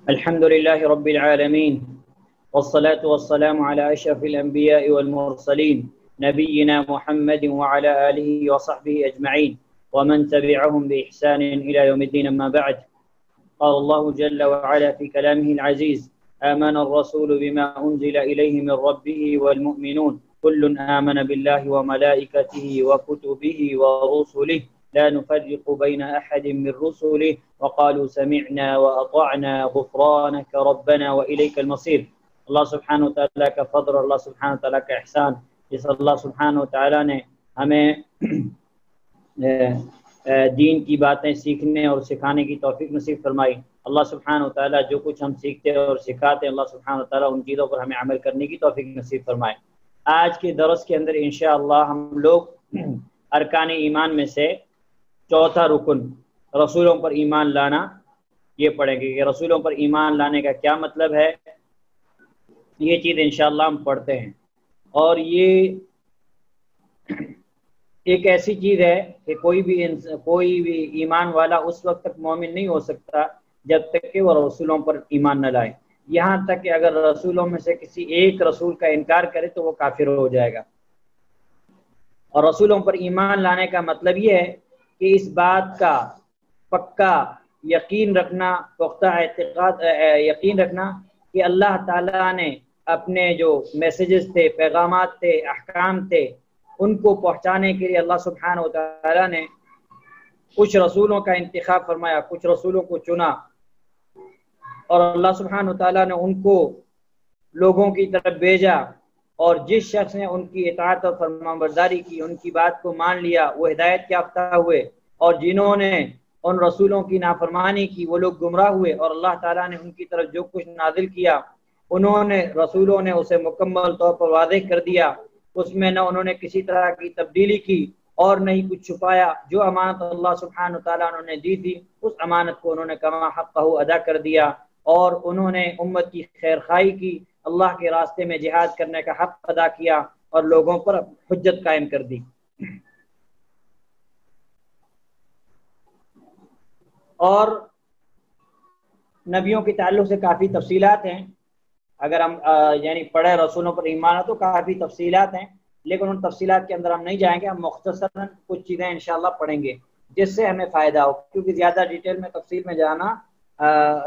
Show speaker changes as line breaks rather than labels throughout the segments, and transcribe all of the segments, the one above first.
الحمد لله رب العالمين والصلاة والسلام على أشرف الأنبياء والمرسلين نبينا محمد وعلى آله وصحبه أجمعين ومن تبعهم بإحسان إلى يوم الدين. أما بعد، قال الله جل وعلا في كلامه العزيز: آمن الرسول بما أنزل إليه من ربه والمؤمنون كل آمن بالله وملائكته وكتبه ورسله لا نفرق بين أحد من رسله وقالوا سمعنا وأطعنا غفرانك ربنا وإليك المصير. اللہ سبحانہ وتعالیٰ کا فضل، اللہ سبحانہ وتعالیٰ کا احسان، جس اللہ سبحانہ وتعالیٰ نے ہمیں دین کی باتیں سیکھنے اور سکھانے کی توفیق نصیب فرمائی. اللہ سبحانہ وتعالیٰ جو کچھ ہم سیکھتے اور سکھاتے ہیں، اللہ سبحانہ وتعالیٰ ان چیزوں پر ہمیں عمل کرنے کی توفیق نصیب فرمائے. آج کے درس کے اندر انشاءاللہ ہم لوگ ارکان ایمان میں سے چوتھا رکن رسولوں پر ایمان لانا یہ پڑھیں گے کہ رسولوں پر ایمان لانے کا کیا مطلب ہے. یہ چیز انشاءاللہ ہم پڑھتے ہیں، اور یہ ایک ایسی چیز ہے کہ کوئی بھی ایمان والا اس وقت تک مومن نہیں ہو سکتا جب تک کہ وہ رسولوں پر ایمان نہ لائے. یہاں تک کہ اگر رسولوں میں سے کسی ایک رسول کا انکار کرے تو وہ کافر ہو جائے گا. اور رسولوں پر ایمان لانے کا مطلب یہ ہے کہ اس بات کا پکا یقین رکھنا، پختہ اعتقاد یقین رکھنا کہ اللہ تعالیٰ نے اپنے جو میسیجز تھے، پیغامات تھے، احکام تھے، ان کو پہنچانے کے لیے اللہ سبحانہ وتعالیٰ نے کچھ رسولوں کا انتخاب فرمایا، کچھ رسولوں کو چنا، اور اللہ سبحانہ وتعالیٰ نے ان کو لوگوں کی طرف بھیجا، اور جس شخص نے ان کی اطاعت اور فرمانبرداری کی، ان کی بات کو مان لیا، وہ ہدایت یافتہ ہوئے، اور جنہوں نے ان رسولوں کی نافرمانی کی وہ لوگ گمراہ ہوئے. اور اللہ تعالیٰ نے ان کی طرف جو کچھ نازل کیا رسولوں نے اسے مکمل طور پر واضح کر دیا. اس میں نہ انہوں نے کسی طرح کی تبدیلی کی اور نہ ہی کچھ چھپایا. جو امانت اللہ سبحانہ وتعالیٰ انہوں نے دی تھی اس امانت کو انہوں نے کما حقہ ادا کر دیا، اور انہوں نے امت کی خیر خواہی کی، اللہ کے راستے میں جہاد کرنے کا حق ادا کیا، اور لوگوں پر حجت قائم کر دی. اور نبیوں کے تعلق سے کافی تفصیلات ہیں. اگر ہم یعنی پڑھے رسولوں پر ایمان تو کافی تفصیلات ہیں، لیکن ان تفصیلات کے اندر ہم نہیں جائیں گے. ہم مختصراً کچھ چیزیں انشاءاللہ پڑھیں گے جس سے ہمیں فائدہ ہو، کیونکہ زیادہ ڈیٹیل میں تفصیل میں جانا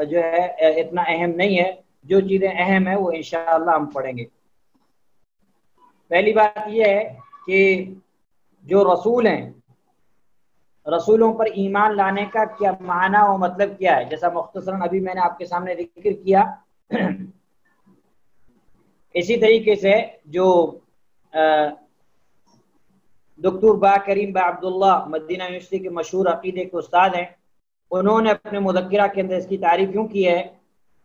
جو ہے اتنا اہم نہیں ہے. جو چیزیں اہم ہیں وہ انشاءاللہ ہم پڑھیں گے. پہلی بات یہ ہے کہ جو رسول ہیں، رسولوں پر ایمان لانے کا کیا معنی و مطلب کیا ہے، جیسا مختصراً ابھی میں نے آپ کے سامنے ذکر کیا. اسی طریقے سے جو دکتور با کریم با عبداللہ مدینہ یونیورسٹی کے مشہور عقیدے کے استاد ہیں، انہوں نے اپنے مذکرہ کے اندر اس کی تعریف یوں کی ہے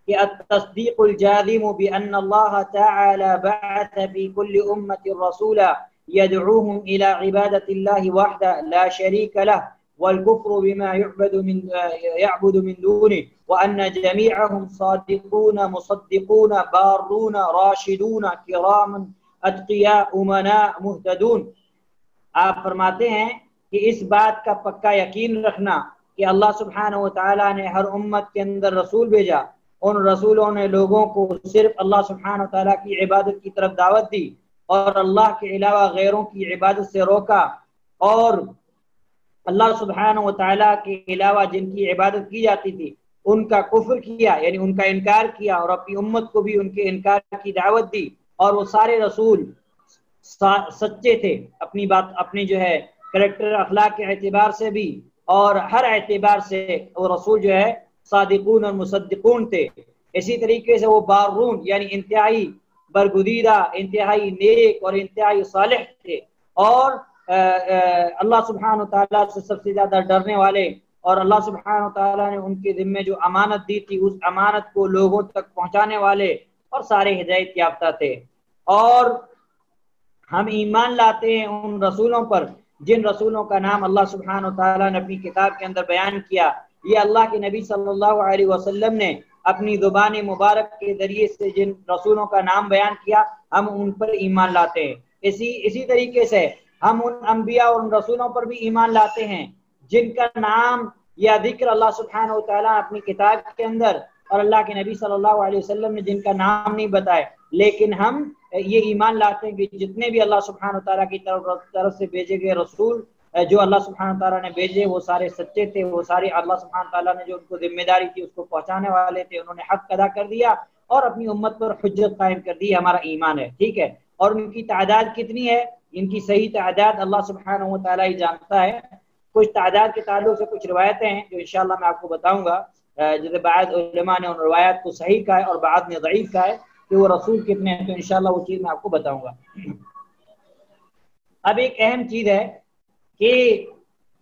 کہ التصدیق الجازم بأن اللہ تعالی بعث فی کل امت رسولا يدعوهم إلى عبادة الله وحده لا شريك له والكفر بما يعبد من دونه وأن جميعهم صادقون مصدقون بارون راشدون كرام اتقياء امناء مهتدون. آپ فرماتے ہیں کہ اس بات کا پکا یقین رکھنا کہ اللہ سبحانہ وتعالی نے ہر امت کے اندر رسول بھیجا، ان رسولوں نے لوگوں کو صرف اللہ سبحانہ وتعالی کی عبادت کی طرف دعوت دی اور اللہ کے علاوہ غیروں کی عبادت سے روکا، اور اللہ سبحانہ وتعالیٰ کے علاوہ جن کی عبادت کی جاتی تھی ان کا کفر کیا، یعنی ان کا انکار کیا، اور اپنی امت کو بھی ان کے انکار کی دعوت دی. اور وہ سارے رسول سچے تھے اپنی بات، اپنی جو ہے کریکٹر اخلاق کے اعتبار سے بھی، اور ہر اعتبار سے وہ رسول جو ہے صادقون اور مصدقون تھے. اسی طریقے سے وہ بارون یعنی انتہائی برگزیدہ، انتہائی نیک اور انتہائی صالح تھے، اور اللہ سبحانہ وتعالیٰ سے سب سے زیادہ ڈرنے والے، اور اللہ سبحانہ وتعالیٰ نے ان کے ذمے جو امانت دی تھی اس امانت کو لوگوں تک پہنچانے والے، اور سارے ہدایت یافتہ تھے. اور ہم ایمان لاتے ہیں ان رسولوں پر جن رسولوں کا نام اللہ سبحانہ وتعالیٰ نے اپنی کتاب کے اندر بیان کیا. یہ اللہ کے نبی صلی اللہ علیہ وسلم نے اپنی زبان مبارک کے ذریعے سے جن رسولوں کا نام بیان کیا ہم ان پر ایمان لاتے ہیں. اسی طریقے سے ہم ان انبیاء اور ان رسولوں پر بھی ایمان لاتے ہیں جن کا نام یا ذکر اللہ سبحانہ وتعالیٰ اپنی کتاب کے اندر اور اللہ کے نبی صلی اللہ علیہ وسلم نے جن کا نام نہیں بتائے، لیکن ہم یہ ایمان لاتے ہیں کہ جتنے بھی اللہ سبحانہ وتعالیٰ کی طرف سے بھیجے گئے رسول جو اللہ سبحانہ وتعالیٰ نے بھیجے وہ سارے سچے تھے، وہ سارے اللہ سبحانہ وتعالیٰ نے جو ان کو ذمہ داری تھی اس کو پہنچانے والے تھے، انہوں نے حق ادا کر دیا اور اپنی امت پر حجت قائم کر دی، ہمارا ایمان ہے، ٹھیک ہے۔ اور ان کی تعداد کتنی ہے، ان کی صحیح تعداد اللہ سبحانہ وتعالیٰ ہی جانتا ہے۔ کچھ تعداد کے تعلق سے کچھ روایتیں ہیں جو انشاءاللہ میں آپ کو بتاؤں گا، جیسے بعض علماء نے ان روایات کو صحیح کہا ہے اور بعض نے ضعیف کہا ہے کہ وہ رسول کتنے ہیں، تو انشاءاللہ وہ چیز میں آپ کو بتاؤں گا۔ اب ایک اہم چیز ہے کہ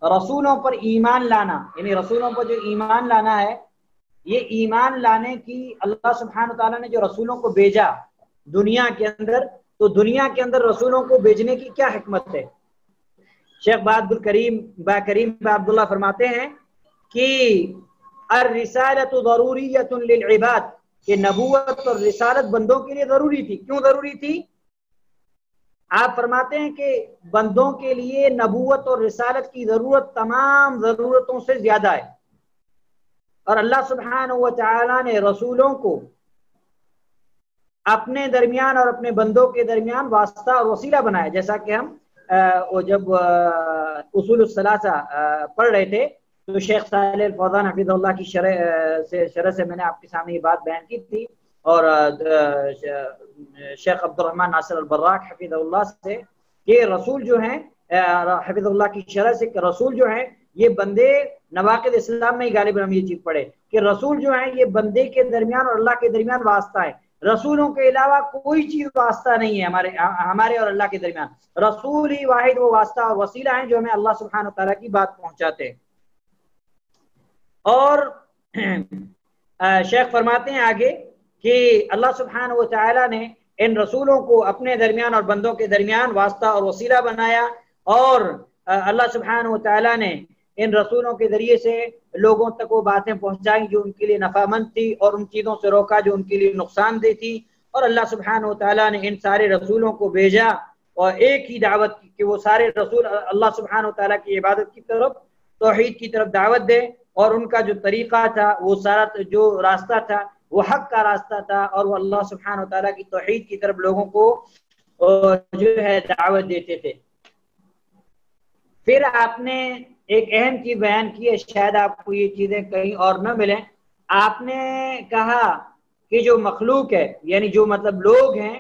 رسولوں پر ایمان لانا، یعنی رسولوں پر جو ایمان لانا ہے، یہ ایمان لانے کی اللہ سبحانہ وتعالیٰ نے جو رسولوں کو بھیجا دنیا کے اندر، تو دنیا کے اندر رسولوں کو بھیجنے کی کیا حکمت ہے؟ شیخ بہادر کریم عبداللہ فرماتے ہیں کہ الرسالۃ ضروریۃ للعباد، کہ نبوت اور رسالت بندوں کے لیے ضروری تھی۔ کیوں ضروری تھی؟ آپ فرماتے ہیں کہ بندوں کے لیے نبوت اور رسالت کی ضرورت تمام ضرورتوں سے زیادہ ہے، اور اللہ سبحانہ و تعالی نے رسولوں کو اپنے درمیان اور اپنے بندوں کے درمیان واسطہ اور وسیلہ بنایا، جیسا کہ ہم جب اصول الثلاثہ پڑھ رہے تھے تو شیخ صالح الفوزان حفظہ اللہ کی شرح سے میں نے آپ کے سامنے یہ بات بیان کی تھی، اور شیخ عبد الرحمن ناصر البراق حفظہ اللہ سے کہ رسول جو ہیں حفظ اللہ کی شرح سے کہ رسول جو ہیں یہ بندے، نواقض اسلام میں ہی غالباً ہم یہ چیز پڑھے کہ رسول جو ہیں یہ بندے کے درمیان اور اللہ کے درمیان واسطہ ہے، رسولوں کے علاوہ کوئی چیز واسطہ نہیں ہے ہمارے اور اللہ کے درمیان، رسول ہی واحد وہ واسطہ اور وسیلہ ہیں جو ہمیں اللہ سبحانہ وتعالیٰ کی بات پہنچاتے ہیں۔ اور شیخ فرماتے ہیں آگے کہ اللہ سبحانہ وتعالیٰ نے ان رسولوں کو اپنے درمیان اور بندوں کے درمیان واسطہ اور وسیلہ بنایا، اور اللہ سبحانہ وتعالیٰ نے ان رسولوں کے ذریعے سے لوگوں تک وہ باتیں پہنچائیں جو ان کے لیے نفع مند تھی، اور ان چیزوں سے روکا جو ان کے لیے نقصان دہ تھی، اور اللہ سبحانہ وتعالیٰ نے ان سارے رسولوں کو بھیجا اور ایک ہی دعوت کی کہ وہ سارے رسول اللہ سبحانہ وتعالیٰ کی عبادت کی طرف، توحید کی طرف دعوت دے، اور ان کا جو طریقہ تھا وہ سارا جو راستہ تھا وہ حق کا راستہ تھا، اور وہ اللہ سبحانہ وتعالیٰ کی توحید کی طرف لوگوں کو جو ہے دعوت دیتے تھے۔ پھر آپ نے ایک اہم چیز بیان کی ہے، شاید آپ کو یہ چیزیں کہیں اور نہ ملیں، آپ نے کہا کہ جو مخلوق ہے یعنی جو مطلب لوگ ہیں،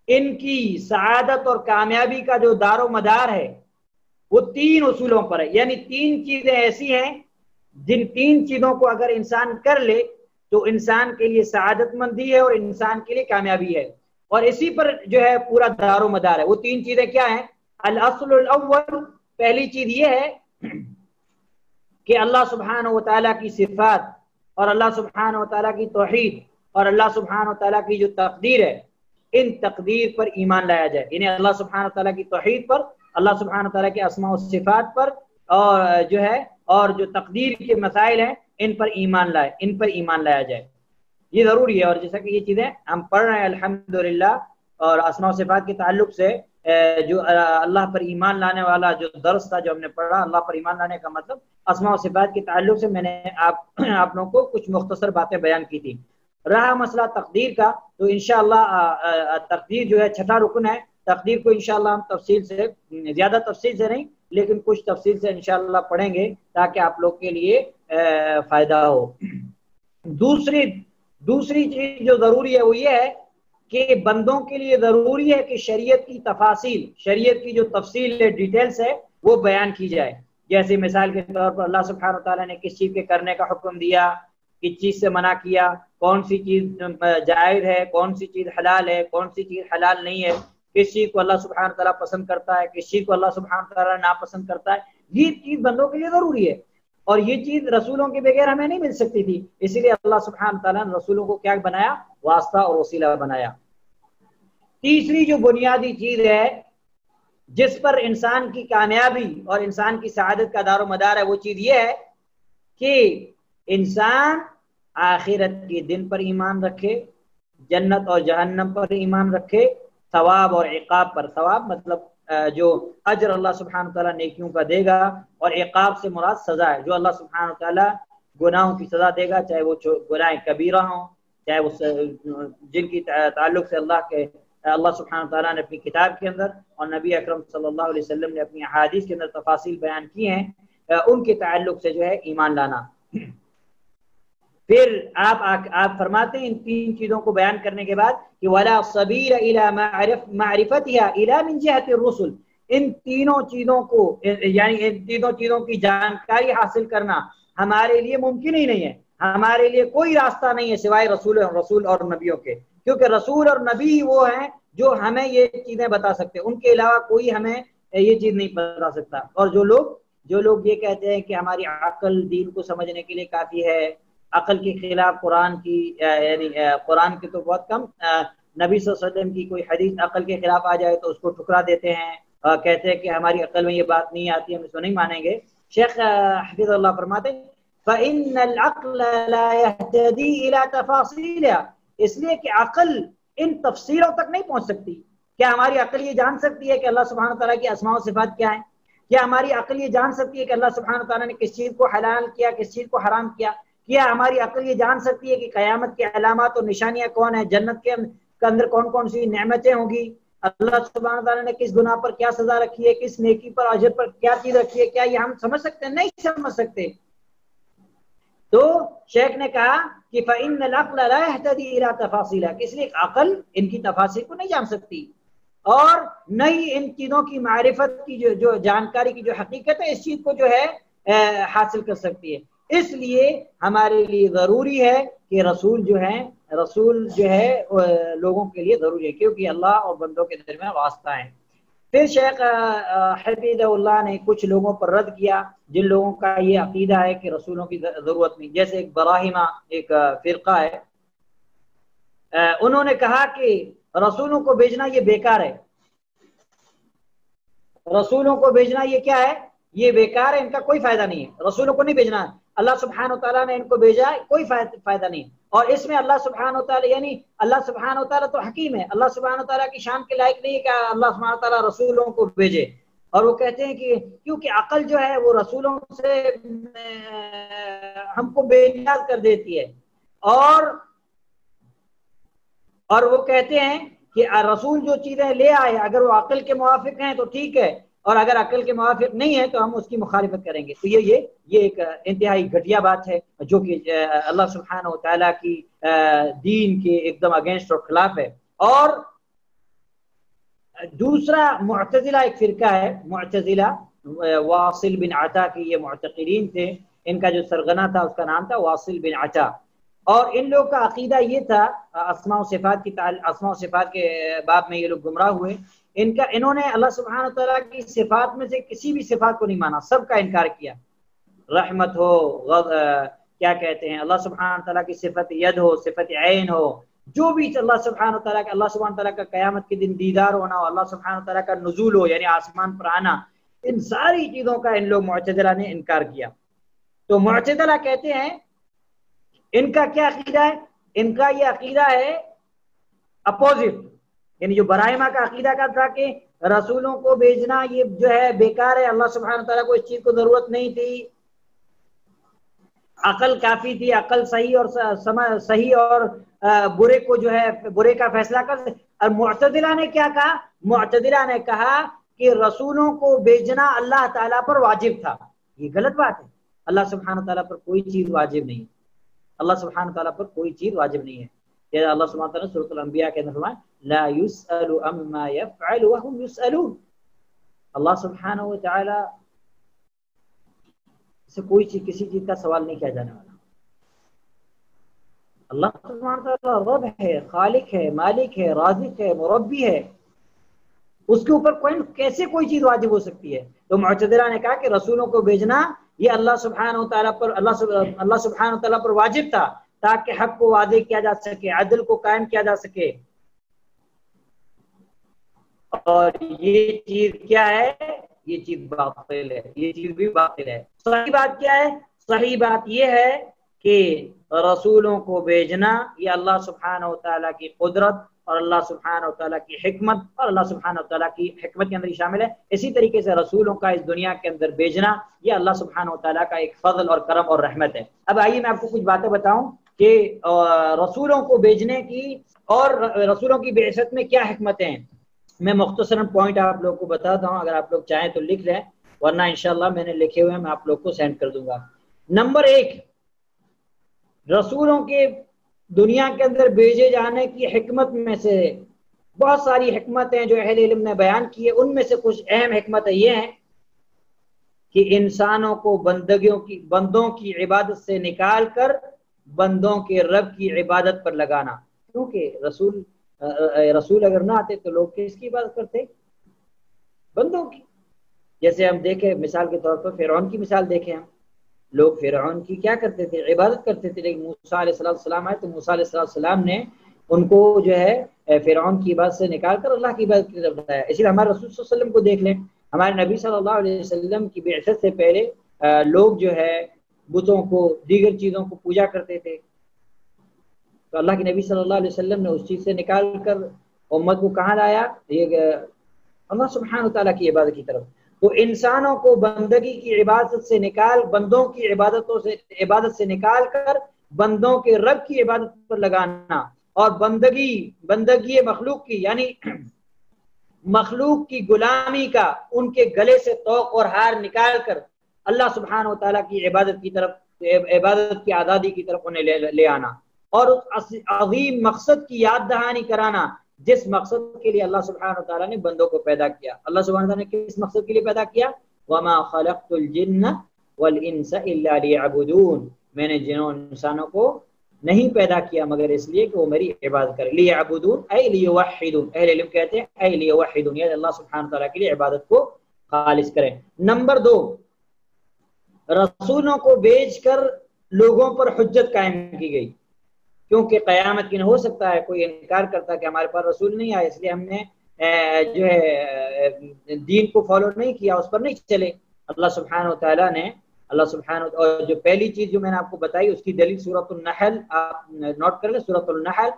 ان کی سعادت اور کامیابی کا جو دار و مدار ہے وہ تین اصولوں پر ہے، یعنی تین چیزیں ایسی ہیں جن تین چیزوں کو اگر انسان کر لے تو انسان کے لیے سعادت مندی ہے اور انسان کے لیے کامیابی ہے، اور اسی پر جو ہے پورا دار و مدار ہے۔ وہ تین چیزیں کیا ہیں؟ الاصل الاول، پہلی چیز یہ ہے کہ اللہ سبحانہ وتعالیٰ کی صفات اور اللہ سبحانہ وتعالیٰ کی توحید اور اللہ سبحانہ وتعالیٰ کی جو تقدیر ہے، ان تقدیر پر ایمان لایا جائے، یعنی اللہ سبحانہ وتعالیٰ کی توحید پر، اللہ سبحانہ وتعالیٰ کے اسماء و صفات پر، اور جو ہے اور جو تقدیر کے مسائل ہیں ان پر ایمان لایا جائے، یہ ضروری ہے۔ اور جیسا کہ یہ چیزیں ہم پڑھ رہے ہیں الحمدللہ، اور اسماء و صفات کے تعلق سے جو اللہ پر ایمان لانے والا جو درس تھا جو ہم نے پڑھا، اللہ پر ایمان لانے کا مطلب اسماء و صفات کے تعلق سے میں نے آپ لوگوں کو کچھ مختصر باتیں بیان کی تھی۔ رہا مسئلہ تقدیر کا، تو انشاءاللہ تقدیر جو ہے چھٹا رکن ہے، تقدیر کو انشاءاللہ ہم تفصیل سے، زیادہ تفصیل سے نہیں لیکن کچھ تفصیل سے انشاءاللہ پڑھیں گے تاکہ آپ لوگ کے لیے فائدہ ہو۔ دوسری چیز جو ضروری ہے وہ یہ ہے کہ بندوں کے لیے ضروری ہے کہ شریعت کی تفاصیل، شریعت کی جو تفصیل ہے، ڈیٹیلز ہے، وہ بیان کی جائے۔ جیسے مثال کے طور پر اللہ سبحانہ وتعالیٰ نے کس چیز کے کرنے کا حکم دیا، کس چیز سے منع کیا، کون سی چیز جائز ہے، کون سی چیز حلال ہے، کون سی چیز حلال نہیں ہے، کس چیز کو اللہ سبحانہ وتعالیٰ پسند کرتا ہے، کس چیز کو اللہ سبحانہ وتعالیٰ ناپسند کرتا ہے، یہ چیز بندوں کے لیے ضروری ہے، اور یہ چیز رسولوں کے بغیر ہمیں نہیں مل سکتی تھی، اسی لیے اللہ سبحانہ وتعالیٰ نے رسولوں کو کیا بنایا؟ واسطہ اور وسیلہ بنایا۔ تیسری جو بنیادی چیز ہے جس پر انسان کی کامیابی اور انسان کی سعادت کا دار و مدار ہے، وہ چیز یہ ہے کہ انسان آخرت کے دن پر ایمان رکھے، جنت اور جہنم پر ایمان رکھے، ثواب اور عقاب پر، ثواب مطلب جو اجر اللہ سبحانہ تعالیٰ نیکیوں کا دے گا، اور عقاب سے مراد سزا ہے، جو اللہ سبحانہ تعالیٰ گناہوں کی سزا دے گا، چاہے وہ گناہ کبیرہ ہوں، چاہے وہ جن کی تعلق سے اللہ سبحانہ تعالیٰ نے اپنی کتاب کے اندر اور نبی اکرم صلی اللہ علیہ وسلم نے اپنی احادیث کے اندر تفاصیل بیان کی ہیں، ان کے تعلق سے جو ہے ایمان لانا۔ پھر آپ فرماتے ہیں ان تین چیزوں کو بیان کرنے کے بعد کہ وَلَا صَبِيلَ إِلَى مَعْرِفَتِهَا إِلَى مِنْ جِهَةِ الرُّسُلِ، ان تینوں چیزوں کو یعنی ان تینوں چیزوں کی جانکاری حاصل کرنا ہمارے لیے ممکن ہی نہیں ہے، ہمارے لیے کوئی راستہ نہیں ہے سوائے رسول اور نبیوں کے، کیونکہ رسول اور نبی وہ ہیں جو ہمیں یہ چیزیں بتا سکتے ہیں، ان کے علاوہ کوئی ہمیں یہ چیز نہیں بتا سکتا۔ اور جو لوگ یہ کہتے ہیں کہ ہماری عقل دین کو سمجھنے کے لیے کافی ہے، عقل کے خلاف قرآن کی یعنی قرآن کی تو بہت کم، نبی صلی اللہ علیہ وسلم کی کوئی حدیث عقل کے خلاف آ جائے تو اس کو ٹھکرا دیتے ہیں، کہتے ہیں کہ ہماری عقل میں یہ بات نہیں آتی، ہم اس کو نہیں مانیں گے۔ شیخ حفظ اللہ فرماتے ہیں فَإِنَّ الْعَقْلَ لَا يَهْتَدِي إِلَى تَفَاصِيلِهَا، اس لیے کہ عقل ان تفسیروں تک نہیں پہنچ سکتی۔ کیا ہماری عقل یہ جان سکتی ہے کہ اللہ سبحانہ تعالیٰ کی اسماء و صفات کیا ہیں؟ کیا ہماری عقل یہ جان سکتی ہے کہ اللہ سبحانہ تعالیٰ نے کس چیز کو حلال کیا، کس چیز کو حرام کیا؟ کیا ہماری عقل یہ جان سکتی ہے کہ قیامت کے علامات اور نشانیاں کون ہیں، جنت کے اندر کون کون سی نعمتیں ہوں گی، اللہ سبحانہ تعالیٰ نے کس گناہ پر کیا سزا رکھی ہے، کس نیکی پر اجر پر کیا چیز رکھی ہے؟ کیا یہ ہم سمجھ سکتے ہیں؟ نہیں سمجھ سکتے۔ تو شیخ نے کہا کہ فَإِنَّ الْعَقْلَ لَا يَهْتَدِي إِلَى تَفَاصِيلَ، اس لیے عقل ان کی تفاصیل کو نہیں جان سکتی، اور نئی ان چیزوں کی معرفت کی جو جانکاری کی جو حقیقت ہے اس چیز کو جو ہے حاصل کر سکتی ہے۔ اس لیے ہمارے لیے ضروری ہے کہ رسول جو ہے لوگوں کے لیے ضروری ہے، کیونکہ اللہ اور بندوں کے درمیان واسطہ ہے۔ پھر شیخ حفیظ اللہ نے کچھ لوگوں پر رد کیا جن لوگوں کا یہ عقیدہ ہے کہ رسولوں کی ضرورت نہیں، جیسے ایک براہمہ ایک فرقہ ہے، انہوں نے کہا کہ رسولوں کو بھیجنا یہ بیکار ہے، رسولوں کو بھیجنا یہ کیا ہے، یہ بیکار ہے، ان کا کوئی فائدہ نہیں ہے، رسولوں کو نہیں بھیجنا، اللہ سبحانہ وتعالیٰ نے ان کو بھیجا ہے، کوئی فائدہ نہیں۔ اور اس میں اللہ سبحانہ وتعالیٰ یعنی اللہ سبحانہ وتعالیٰ تو حکیم ہے، اللہ سبحانہ وتعالیٰ کی شان کے لائق نہیں ہے کہ اللہ سبحانہ وتعالیٰ رسولوں کو بھیجے۔ اور وہ کہتے ہیں کہ کیونکہ عقل جو ہے وہ رسولوں سے ہم کو بے نیاز کر دیتی ہے، اور وہ کہتے ہیں کہ رسول جو چیزیں لے آئے اگر وہ عقل کے موافق ہیں تو ٹھیک ہے، اور اگر عقل کے موافق نہیں ہے تو ہم اس کی مخالفت کریں گے۔ تو یہ ایک انتہائی گھٹیا بات ہے جو کہ اللہ سبحانہ و تعالیٰ کی دین کے ایک دم اگینسٹ اور خلاف ہے۔ اور دوسرا معتزلہ ایک فرقہ ہے، معتزلہ واصل بن عطا کی یہ معتقدین تھے، ان کا جو سرغنہ تھا اس کا نام تھا واصل بن عطا، اور ان لوگ کا عقیدہ یہ تھا اسماء و صفات کے باب میں یہ لوگ گمراہ ہوئے، انہوں نے اللہ سبحانہ تعالیٰ کی صفات میں سے کسی بھی صفات کو نہیں مانا، سب کا انکار کیا، رحمت ہو، کیا کہتے ہیں اللہ سبحانہ تعالیٰ کی صفت ید ہو، صفت عین ہو، جو بھی اللہ سبحانہ تعالیٰ کا قیامت کے دن دیدار ہونا ہو، اللہ سبحانہ تعالیٰ کا نزول ہو یعنی آسمان پر آنا، ان ساری چیزوں کا ان لوگ معتزلہ نے انکار کیا۔ تو معتزلہ کہتے ہیں ان کا کیا عقیدہ ہے، ان کا یہ عقیدہ ہے اپوزٹ، یعنی جو براہمہ کا عقیدہ کا تھا کہ رسولوں کو بھیجنا یہ جو ہے بیکار ہے، اللہ سبحانہ تعالیٰ کو اس چیز کو ضرورت نہیں تھی، عقل کافی تھی، عقل صحیح اور برے کو جو ہے برے کا فیصلہ کر۔ اور معتزلہ نے کیا کہا، معتزلہ نے کہا کہ رسولوں کو بھیجنا اللہ تعالیٰ پر واجب تھا، یہ غلط بات ہے، اللہ سبحانہ تعالیٰ پر کوئی چیز واجب نہیں ہے، اللہ سبحانہ تعالیٰ پر کوئی چیز واجب نہیں ہے۔ کہ اللہ سبحانہ تعالیٰ سورۃ الانبیاء کے اندر فرمایا لا يسأل عما يفعل وهم يسألون، اللہ سبحانہ و تعالیٰ سے کوئی چیز کسی چیز کا سوال نہیں کیا جانے والا، اللہ سبحانہ تعالیٰ رب ہے، خالق ہے، مالک ہے، رازق ہے، مربی ہے، اس کے اوپر کیسے کوئی چیز واجب ہو سکتی ہے؟ تو معتزلہ نے کہا کہ رسولوں کو بھیجنا یہ اللہ سبحانہ تعالیٰ پر اللہ سبحانہ تعالیٰ پر واجب تھا تاکہ حق کو واضح کیا جا سکے، عدل کو قائم کیا جا سکے، اور یہ چیز کیا ہے، یہ چیز باطل ہے، یہ چیز بھی باطل ہے۔ صحیح بات کیا ہے؟ صحیح بات یہ ہے کہ رسولوں کو بھیجنا یہ اللہ سبحانہ و تعالیٰ کی قدرت اور اللہ سبحانہ و تعالیٰ کی حکمت، اور اللہ سبحانہ و تعالیٰ کی حکمت کے اندر یہ شامل ہے۔ اسی طریقے سے رسولوں کا اس دنیا کے اندر بھیجنا یہ اللہ سبحانہ و تعالیٰ کا ایک فضل اور کرم اور رحمت ہے۔ اب آئیے میں آپ کو کچھ باتیں بتاؤں کہ رسولوں کو بھیجنے کی اور رسولوں کی بعثت میں کیا حکمتیں ہیں۔ میں مختصراً پوائنٹ آپ لوگ کو بتاتا ہوں، اگر آپ لوگ چاہیں تو لکھ لیں، ورنہ انشاءاللہ میں نے لکھے ہوئے ہیں، میں آپ لوگ کو سینڈ کر دوں گا۔ نمبر 1، رسولوں کے دنیا کے اندر بھیجے جانے کی حکمت میں سے بہت ساری حکمتیں جو اہل علم نے بیان کی ہے، ان میں سے کچھ اہم حکمتیں یہ ہیں کہ انسانوں کو بندوں کی عبادت سے نکال کر بندوں کے رب کی عبادت پر لگانا، کیونکہ رسول اگر نہ آتے تو لوگ کس کی عبادت کرتے؟ بندوں کی۔ جیسے ہم دیکھیں مثال کے طور پر فرعون کی مثال دیکھیں، ہم لوگ فرعون کی کیا کرتے تھے؟ عبادت کرتے تھے، لیکن موسیٰ علیہ السلام آئے تو موسیٰ علیہ السلام نے ان کو جو ہے فرعون کی عبادت سے نکال کر اللہ کی عبادت کی طرف بتایا۔ اسی لیے ہمارے رسول صلی اللہ علیہ وسلم کو دیکھ لیں، ہمارے نبی صلی اللہ علیہ وسلم کی بعثت سے پہلے لوگ جو ہے بتوں کو، دیگر چیزوں کو پوجا کرتے تھے، تو اللہ کے نبی صلی اللہ علیہ وسلم نے اس چیز سے نکال کر امت کو کہاں لایا؟ یہ اللہ سبحانہ تعالیٰ کی عبادت کی طرف۔ تو انسانوں کو بندگی کی عبادت سے بندوں کی عبادت سے نکال کر بندوں کے رب کی عبادت پر لگانا، اور بندگی مخلوق کی، یعنی مخلوق کی غلامی کا ان کے گلے سے طوق اور ہار نکال کر اللہ سبحانہ و تعالیٰ کی عبادت کی طرف، عبادت کی آزادی کی طرف انہیں لے آنا، اور اس عظیم مقصد کی یاد دہانی کرانا جس مقصد کے لیے اللہ سبحانہ و تعالیٰ نے بندوں کو پیدا کیا۔ اللہ سبحانہ و تعالیٰ نے کس مقصد کے لیے پیدا کیا؟ وَمَا خَلَقْتُ الْجِنَّ وَالْإِنسَ إِلَّا لِيَعْبُدُونَ، میں نے جنوں انسانوں کو نہیں پیدا کیا مگر اس لیے کہ وہ میری عبادت کریں۔ لِيَعْبُدُونَ اَيْ لِيُوَحِّدُونَ، اہل علم کہتے ہیں اَيْ لِيُوَحِّدُونَ، یعنی اللہ سبحانہ و تعالیٰ کے لیے عبادت کو خالص کریں۔ نمبر 2، رسولوں کو بھیج کر لوگوں پر حجت قائم کی گئی، کیونکہ قیامت کی نہ ہو سکتا ہے کوئی انکار کرتا کہ ہمارے پاس رسول نہیں آیا، اس لیے ہم نے جو ہے دین کو فالو نہیں کیا، اس پر نہیں چلے۔ اللہ سبحانہ و تعالیٰ نے اور جو پہلی چیز جو میں نے آپ کو بتائی اس کی دلیل سورۃ النحل، آپ نوٹ کر لیں، سورۃ النحل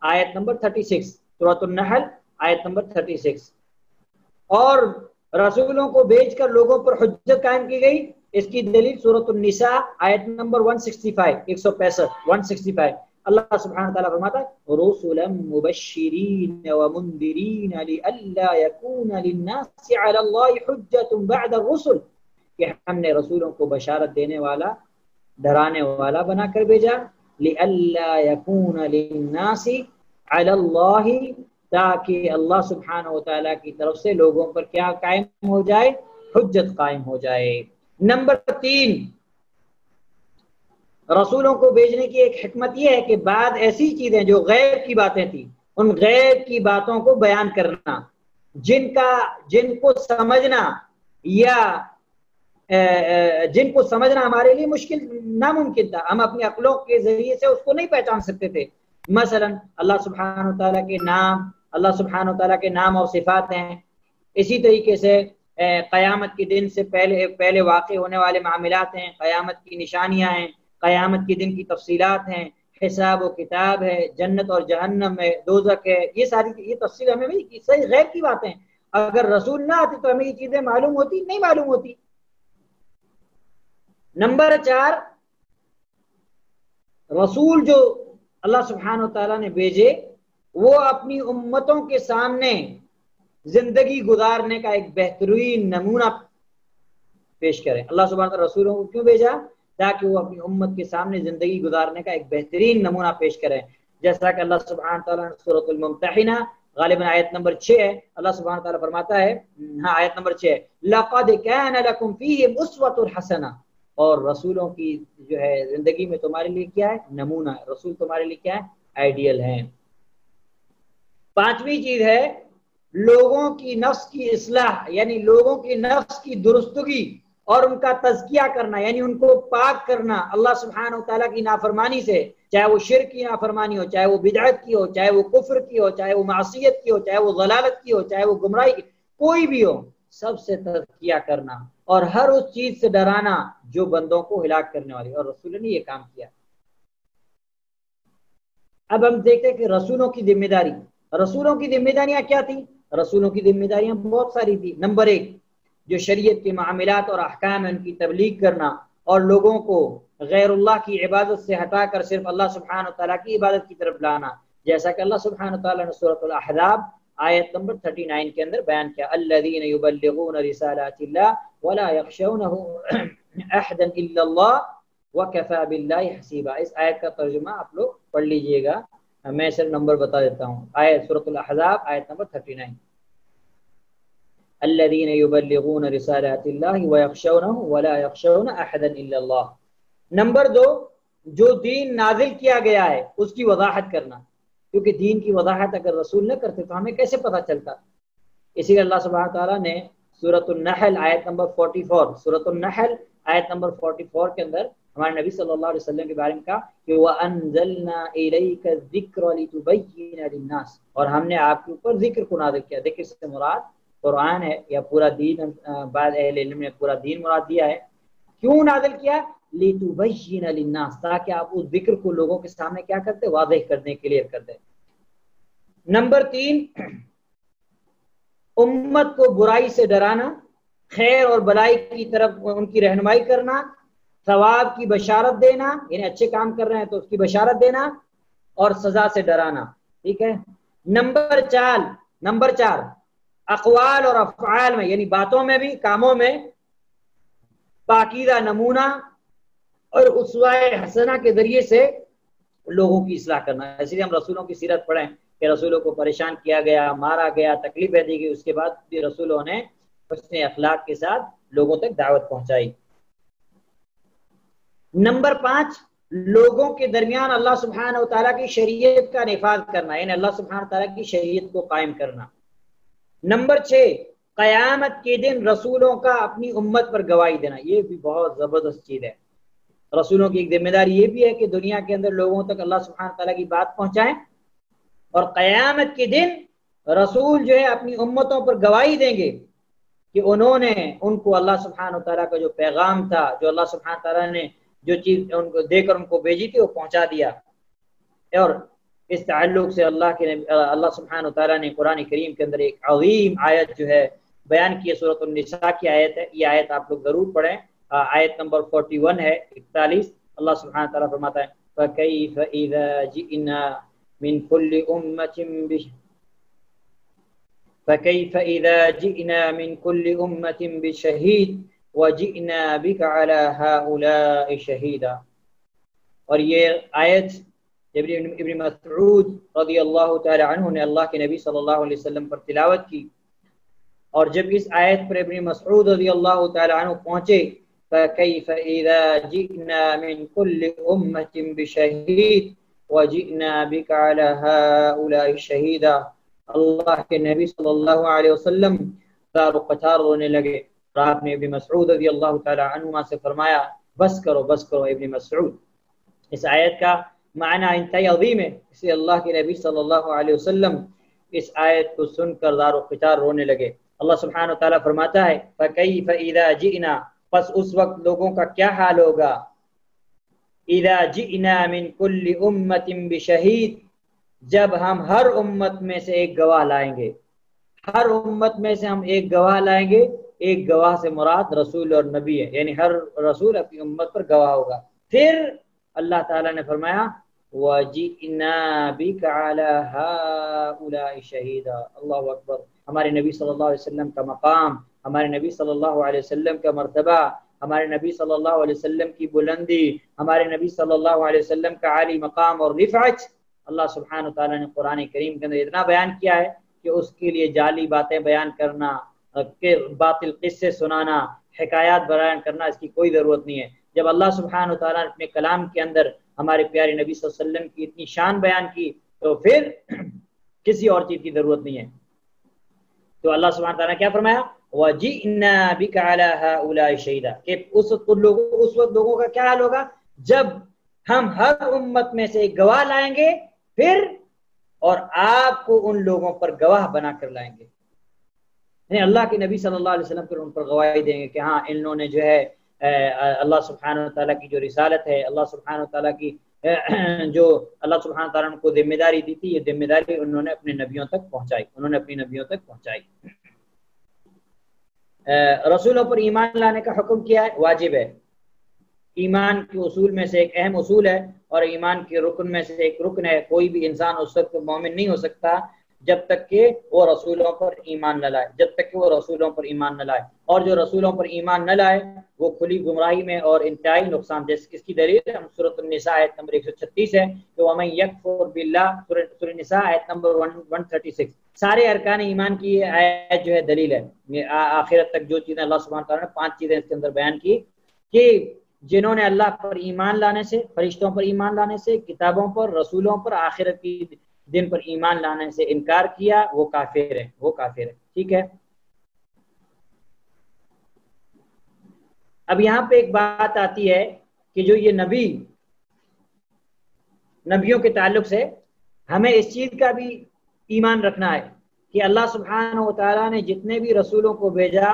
آیت نمبر 36، سورۃ النحل آیت نمبر 36۔ اور رسولوں کو بھیج کر لوگوں پر حجت قائم کی گئی، اس کی دلیل سورۃ النساء آیت نمبر 165 165۔ اللہ سبحانہ تعالیٰ فرماتا ہے رسلا مبشرین ومنذرین لئلا یکون للناس علی اللہ حجۃ بعد الرسل، کہ ہم نے رسولوں کو بشارت دینے والا، ڈرانے والا بنا کر بھیجا، لئلا یکون للناس علی اللہ، تاکہ اللہ سبحانہ و تعالیٰ کی طرف سے لوگوں پر کیا قائم ہو جائے؟ حجت قائم ہو جائے۔ نمبر 3، رسولوں کو بھیجنے کی ایک حکمت یہ ہے کہ بعد ایسی چیزیں جو غیب کی باتیں تھیں، ان غیب کی باتوں کو بیان کرنا، جن کو سمجھنا ہمارے لیے مشکل، ناممکن تھا، ہم اپنی عقلوں کے ذریعے سے اس کو نہیں پہچان سکتے تھے۔ مثلا اللہ سبحانہ و تعالیٰ کے نام اور صفات ہیں، اسی طریقے سے قیامت کے دن سے پہلے واقع ہونے والے معاملات ہیں، قیامت کی نشانیاں ہیں، قیامت کے دن کی تفصیلات ہیں، حساب و کتاب ہے، جنت اور جہنم ہے، دوزخ ہے، یہ تفصیل ہمیں صحیح غیب کی باتیں، اگر رسول نہ آتے تو ہمیں یہ چیزیں معلوم ہوتی نہیں معلوم ہوتی۔ نمبر 4، رسول جو اللہ سبحانہ و تعالیٰ نے بھیجے وہ اپنی امتوں کے سامنے زندگی گزارنے کا ایک بہترین نمونہ پیش کریں۔ اللہ سبحانہ و تعالیٰ رسولوں کو کیوں بھیجا؟ تاکہ وہ اپنی امت کے سامنے زندگی گزارنے کا ایک بہترین نمونہ پیش کریں، جیسا کہ اللہ سبحانہ و تعالیٰ نے سورۃ الممتحنہ غالباً آیت نمبر 6 ہے، اللہ سبحانہ و تعالیٰ فرماتا ہے، آیت نمبر 6، لَقَدْ كَانَ لَكُمْ فِيهِمْ أُسْوَةٌ حَسَنَةٌ، اور رسولوں کی جو ہے زندگی میں تمہارے لیے کیا ہے؟ نمونہ ہے، رسول تمہارے لیے کیا ہے؟ آئیڈیل ہیں۔ 5ویں چیز ہے لوگوں کی نفس کی اصلاح، یعنی لوگوں کی نفس کی درستگی اور ان کا تزکیہ کرنا، یعنی ان کو پاک کرنا اللہ سبحانہ و تعالیٰ کی نافرمانی سے، چاہے وہ شرک کی نافرمانی ہو، چاہے وہ بدعت کی ہو، چاہے وہ کفر کی ہو، چاہے وہ معصیت کی ہو، چاہے وہ ضلالت کی ہو، چاہے وہ گمراہی کی، کوئی بھی ہو، سب سے تزکیہ کرنا اور ہر اس چیز سے ڈرانا جو بندوں کو ہلاک کرنے والی، اور رسول نے یہ کام کیا۔ اب ہم دیکھتے ہیں کہ رسولوں کی ذمہ داری، رسولوں کی ذمہ داریاں کیا تھیں؟ رسولوں کی ذمہ داریاں بہت ساری تھی۔ نمبر 1، جو شریعت کے معاملات اور احکام ہیں ان کی تبلیغ کرنا اور لوگوں کو غیر اللہ کی عبادت سے ہٹا کر صرف اللہ سبحانہ تعالیٰ کی عبادت کی طرف لانا، جیسا کہ اللہ سبحانہ تعالیٰ نے سورۃ الاحزاب آیت نمبر 39 کے اندر بیان کیا، الذین یبلغون رسالات اللہ ولا یخشونہ احدا الا اللہ وکفی باللہ حسیبا۔ اس آیت کا ترجمہ آپ لوگ پڑھ لیجئے گا، میں صرف نمبر بتا دیتا ہوں۔ آیت سورۃ الاحزاب آیت نمبر 39، الذین یبلغون رسالات اللہ ویخشونہ ولا یخشون احدا الا اللہ۔ نمبر 2، جو دین نازل کیا گیا ہے اس کی وضاحت کرنا، کیونکہ دین کی وضاحت اگر رسول نہ کرتے تو ہمیں کیسے پتہ چلتا؟ اسی لیے اللہ سبحانہ تعالیٰ نے سورۃ النحل آیت نمبر 44، سورۃ النحل آیت نمبر 44 کے اندر ہمارے نبی صلی اللہ علیہ وسلم کے بارے میں کہا کہ وَأَنزَلْنَا إِلَيْكَ الذِّكْرَ لِتُبَيِّنَ لِلنَّاسِ، اور ہم نے آپ کے اوپر ذکر کو نازل کیا۔ ذکر سے مراد قرآن ہے یا پورا دین، بعض اہل علم نے پورا دین مراد دیا ہے۔ کیوں نازل کیا؟ لِتُبَيِّنَ لِلنَّاسِ، تاکہ آپ اس ذکر کو لوگوں کے سامنے کیا کرتے؟ واضح کر دیں، کلیئر کر دیں۔ نمبر 3، امت کو برائی سے ڈرانا، خیر اور بلائی کی طرف ان کی رہنمائی کرنا، ثواب کی بشارت دینا، یعنی اچھے کام کر رہے ہیں تو اس کی بشارت دینا، اور سزا سے ڈرانا، ٹھیک ہے۔ نمبر 4 اقوال اور افعال میں، یعنی باتوں میں بھی کاموں میں پاکیزہ نمونہ اور اسوہ حسنہ کے ذریعے سے لوگوں کی اصلاح کرنا۔ اس لیے ہم رسولوں کی سیرت پڑھیں کہ رسولوں کو پریشان کیا گیا، مارا گیا، تکلیفیں دی گئی، اس کے بعد بھی رسولوں نے حسن اخلاق کے ساتھ لوگوں تک دعوت پہنچائی۔ نمبر 5، لوگوں کے درمیان اللہ سبحانہ و تعالیٰ کی شریعت کا نفاذ کرنا، یعنی اللہ سبحانہ و تعالیٰ کی شریعت کو قائم کرنا۔ نمبر 6، قیامت کے دن رسولوں کا اپنی امت پر گواہی دینا۔ یہ بھی بہت زبردست چیز ہے۔ رسولوں کی ایک ذمہ داری یہ بھی ہے کہ دنیا کے اندر لوگوں تک اللہ سبحانہ و تعالیٰ کی بات پہنچائیں، اور قیامت کے دن رسول جو ہے اپنی امتوں پر گواہی دیں گے کہ انہوں نے ان کو اللہ سبحانہ و تعالیٰ کا جو پیغام تھا، جو اللہ سبحانہ و تعالیٰ نے جو چیز ان کو دے کر ان کو بھیجی تھی، وہ پہنچا دیا۔ اور اس تعلق سے اللہ سبحانہ و تعالیٰ نے قرآن کریم کے اندر ایک عظیم آیت جو ہے بیان کی ہے، سورۃ النساء کی آیت ہے۔ یہ آیت آپ لوگ ضرور پڑھیں، آیت نمبر 41 ہے، 41۔ اللہ سبحانہ و تعالیٰ فرماتا ہے فَكَيْفَ إِذَا جِئْنَا مِنْ كُلِّ أُمَّةٍ بِشَهِيدٍ وَجِئْنَا بِكَ عَلَى هَؤُلَاءِ شَهِيدًا۔ اور یہ آیت جب ابن مسعود رضی اللہ تعالی عنہ نے اللہ کے نبی صلی اللہ علیہ وسلم پر تلاوت کی، اور جب اس آیت پر ابن مسعود رضی اللہ تعالی عنہ پہنچے فَكَيْفَ إِذَا جِئْنَا مِنْ كُلِّ أُمَّةٍ بِشَهِيدٍ وَجِئْنَا بِكَ عَلَى هَؤُلَاءِ شَهِيدًا، اللہ کے نبی صلی اللہ علیہ وسلم دار و قطار رونے لگے۔ اور آپ نے ابن مسعود رضی اللہ تعالی عنہ سے فرمایا بس کرو ابن مسعود۔ اس آیت کا معنی انتہائی عظیم ہے، اس لیے اللہ کے نبی صلی اللہ علیہ وسلم اس آیت کو سن کر دار و قطار رونے لگے۔ اللہ سبحانہ و تعالیٰ فرماتا ہے فَكَيْفَ إِذَا جِئْنَا، پس اس وقت لوگوں کا کیا حال ہوگا، اِذَا جِئْنَا مِنْ كُلِّ أُمَّةٍ بِشَهِيدٍ، جب ہم ہر امت میں سے ایک گواہ لائیں گے۔ ہر امت میں سے ہم ایک گواہ لائیں گے، ایک گواہ سے مراد رسول اور نبی ہے، یعنی ہر رسول اپنی امت پر گواہ ہوگا۔ پھر اللہ تعالیٰ نے فرمایا وَجِئْنَا بِكَ عَلَى هَؤُلَاءِ شَهِيدًا۔ اللہ اکبر۔ ہمارے نبی صلی اللہ علیہ وسلم کا مقام، ہمارے نبی صلی اللہ علیہ وسلم کا مرتبہ، ہمارے نبی صلی اللہ علیہ وسلم کی بلندی، ہمارے نبی صلی اللہ علیہ وسلم کا عالی مقام اور رفعت، اللہ سبحانہ تعالیٰ نے قرآن کریم کے اندر اتنا بیان کیا ہے کہ اس کے لیے جعلی باتیں بیان کرنا، باطل قصے سنانا، حکایات بیان کرنا، اس کی کوئی ضرورت نہیں ہے۔ جب اللہ سبحانہ تعالیٰ نے اپنے کلام کے اندر ہمارے پیارے نبی صلی اللہ علیہ وسلم کی اتنی شان بیان کی تو پھر کسی اور چیز کی ضرورت نہیں ہے۔ تو اللہ سبحانہ تعالیٰ نے کیا فرمایا وَجِئْنَا بِكَ عَلَى هَؤُلَاءِ شَهِيدًا، کہ اس وقت لوگوں کا کیا حال ہوگا جب ہم ہر امت میں سے ایک گواہ لائیں گے، پھر اور آپ کو ان لوگوں پر گواہ بنا کر لائیں گے، یعنی اللہ کے نبی صلی اللہ علیہ وسلم پھر ان پر گواہی دیں گے کہ ہاں انہوں نے جو ہے اللہ سبحانہ تعالیٰ کی جو رسالت ہے، اللہ سبحانہ تعالیٰ کی جو اللہ سبحانہ تعالیٰ نے کو ذمہ داری دی تھی، یہ ذمہ داری انہوں نے اپنے نبیوں تک پہنچائی، رسولوں پر ایمان لانے کا حکم کیا ہے؟ واجب ہے، ایمان کے اصول میں سے ایک اہم اصول ہے، اور ایمان کے رکن میں سے ایک رکن ہے۔ کوئی بھی انسان اس وقت مومن نہیں ہو سکتا جب تک کہ وہ رسولوں پر ایمان نہ لائے، اور جو رسولوں پر ایمان نہ لائے وہ کھلی گمراہی میں اور انتہائی نقصان دہ۔ اس کی دلیل سورۃ النساء آیت نمبر 136 ہے کہ وَمَن يَكْفُرْ بِاللَّهِ، سورۃ النساء آیت نمبر 136۔ سارے ارکان ایمان کی یہ آیت جو ہے دلیل ہے، آخرت تک جو چیزیں اللہ سبحانہ تعالیٰ نے 5 چیزیں اس کے اندر بیان کی کہ جنہوں نے اللہ پر ایمان لانے سے، فرشتوں پر ایمان لانے سے، کتابوں پر، رسولوں پر، آخرت کی دن پر ایمان لانے سے انکار کیا، وہ کافر ہے، ٹھیک ہے۔ اب یہاں پہ ایک بات آتی ہے کہ جو یہ نبیوں کے تعلق سے ہمیں اس چیز کا بھی ایمان رکھنا ہے کہ اللہ سبحانہ و تعالیٰ نے جتنے بھی رسولوں کو بھیجا،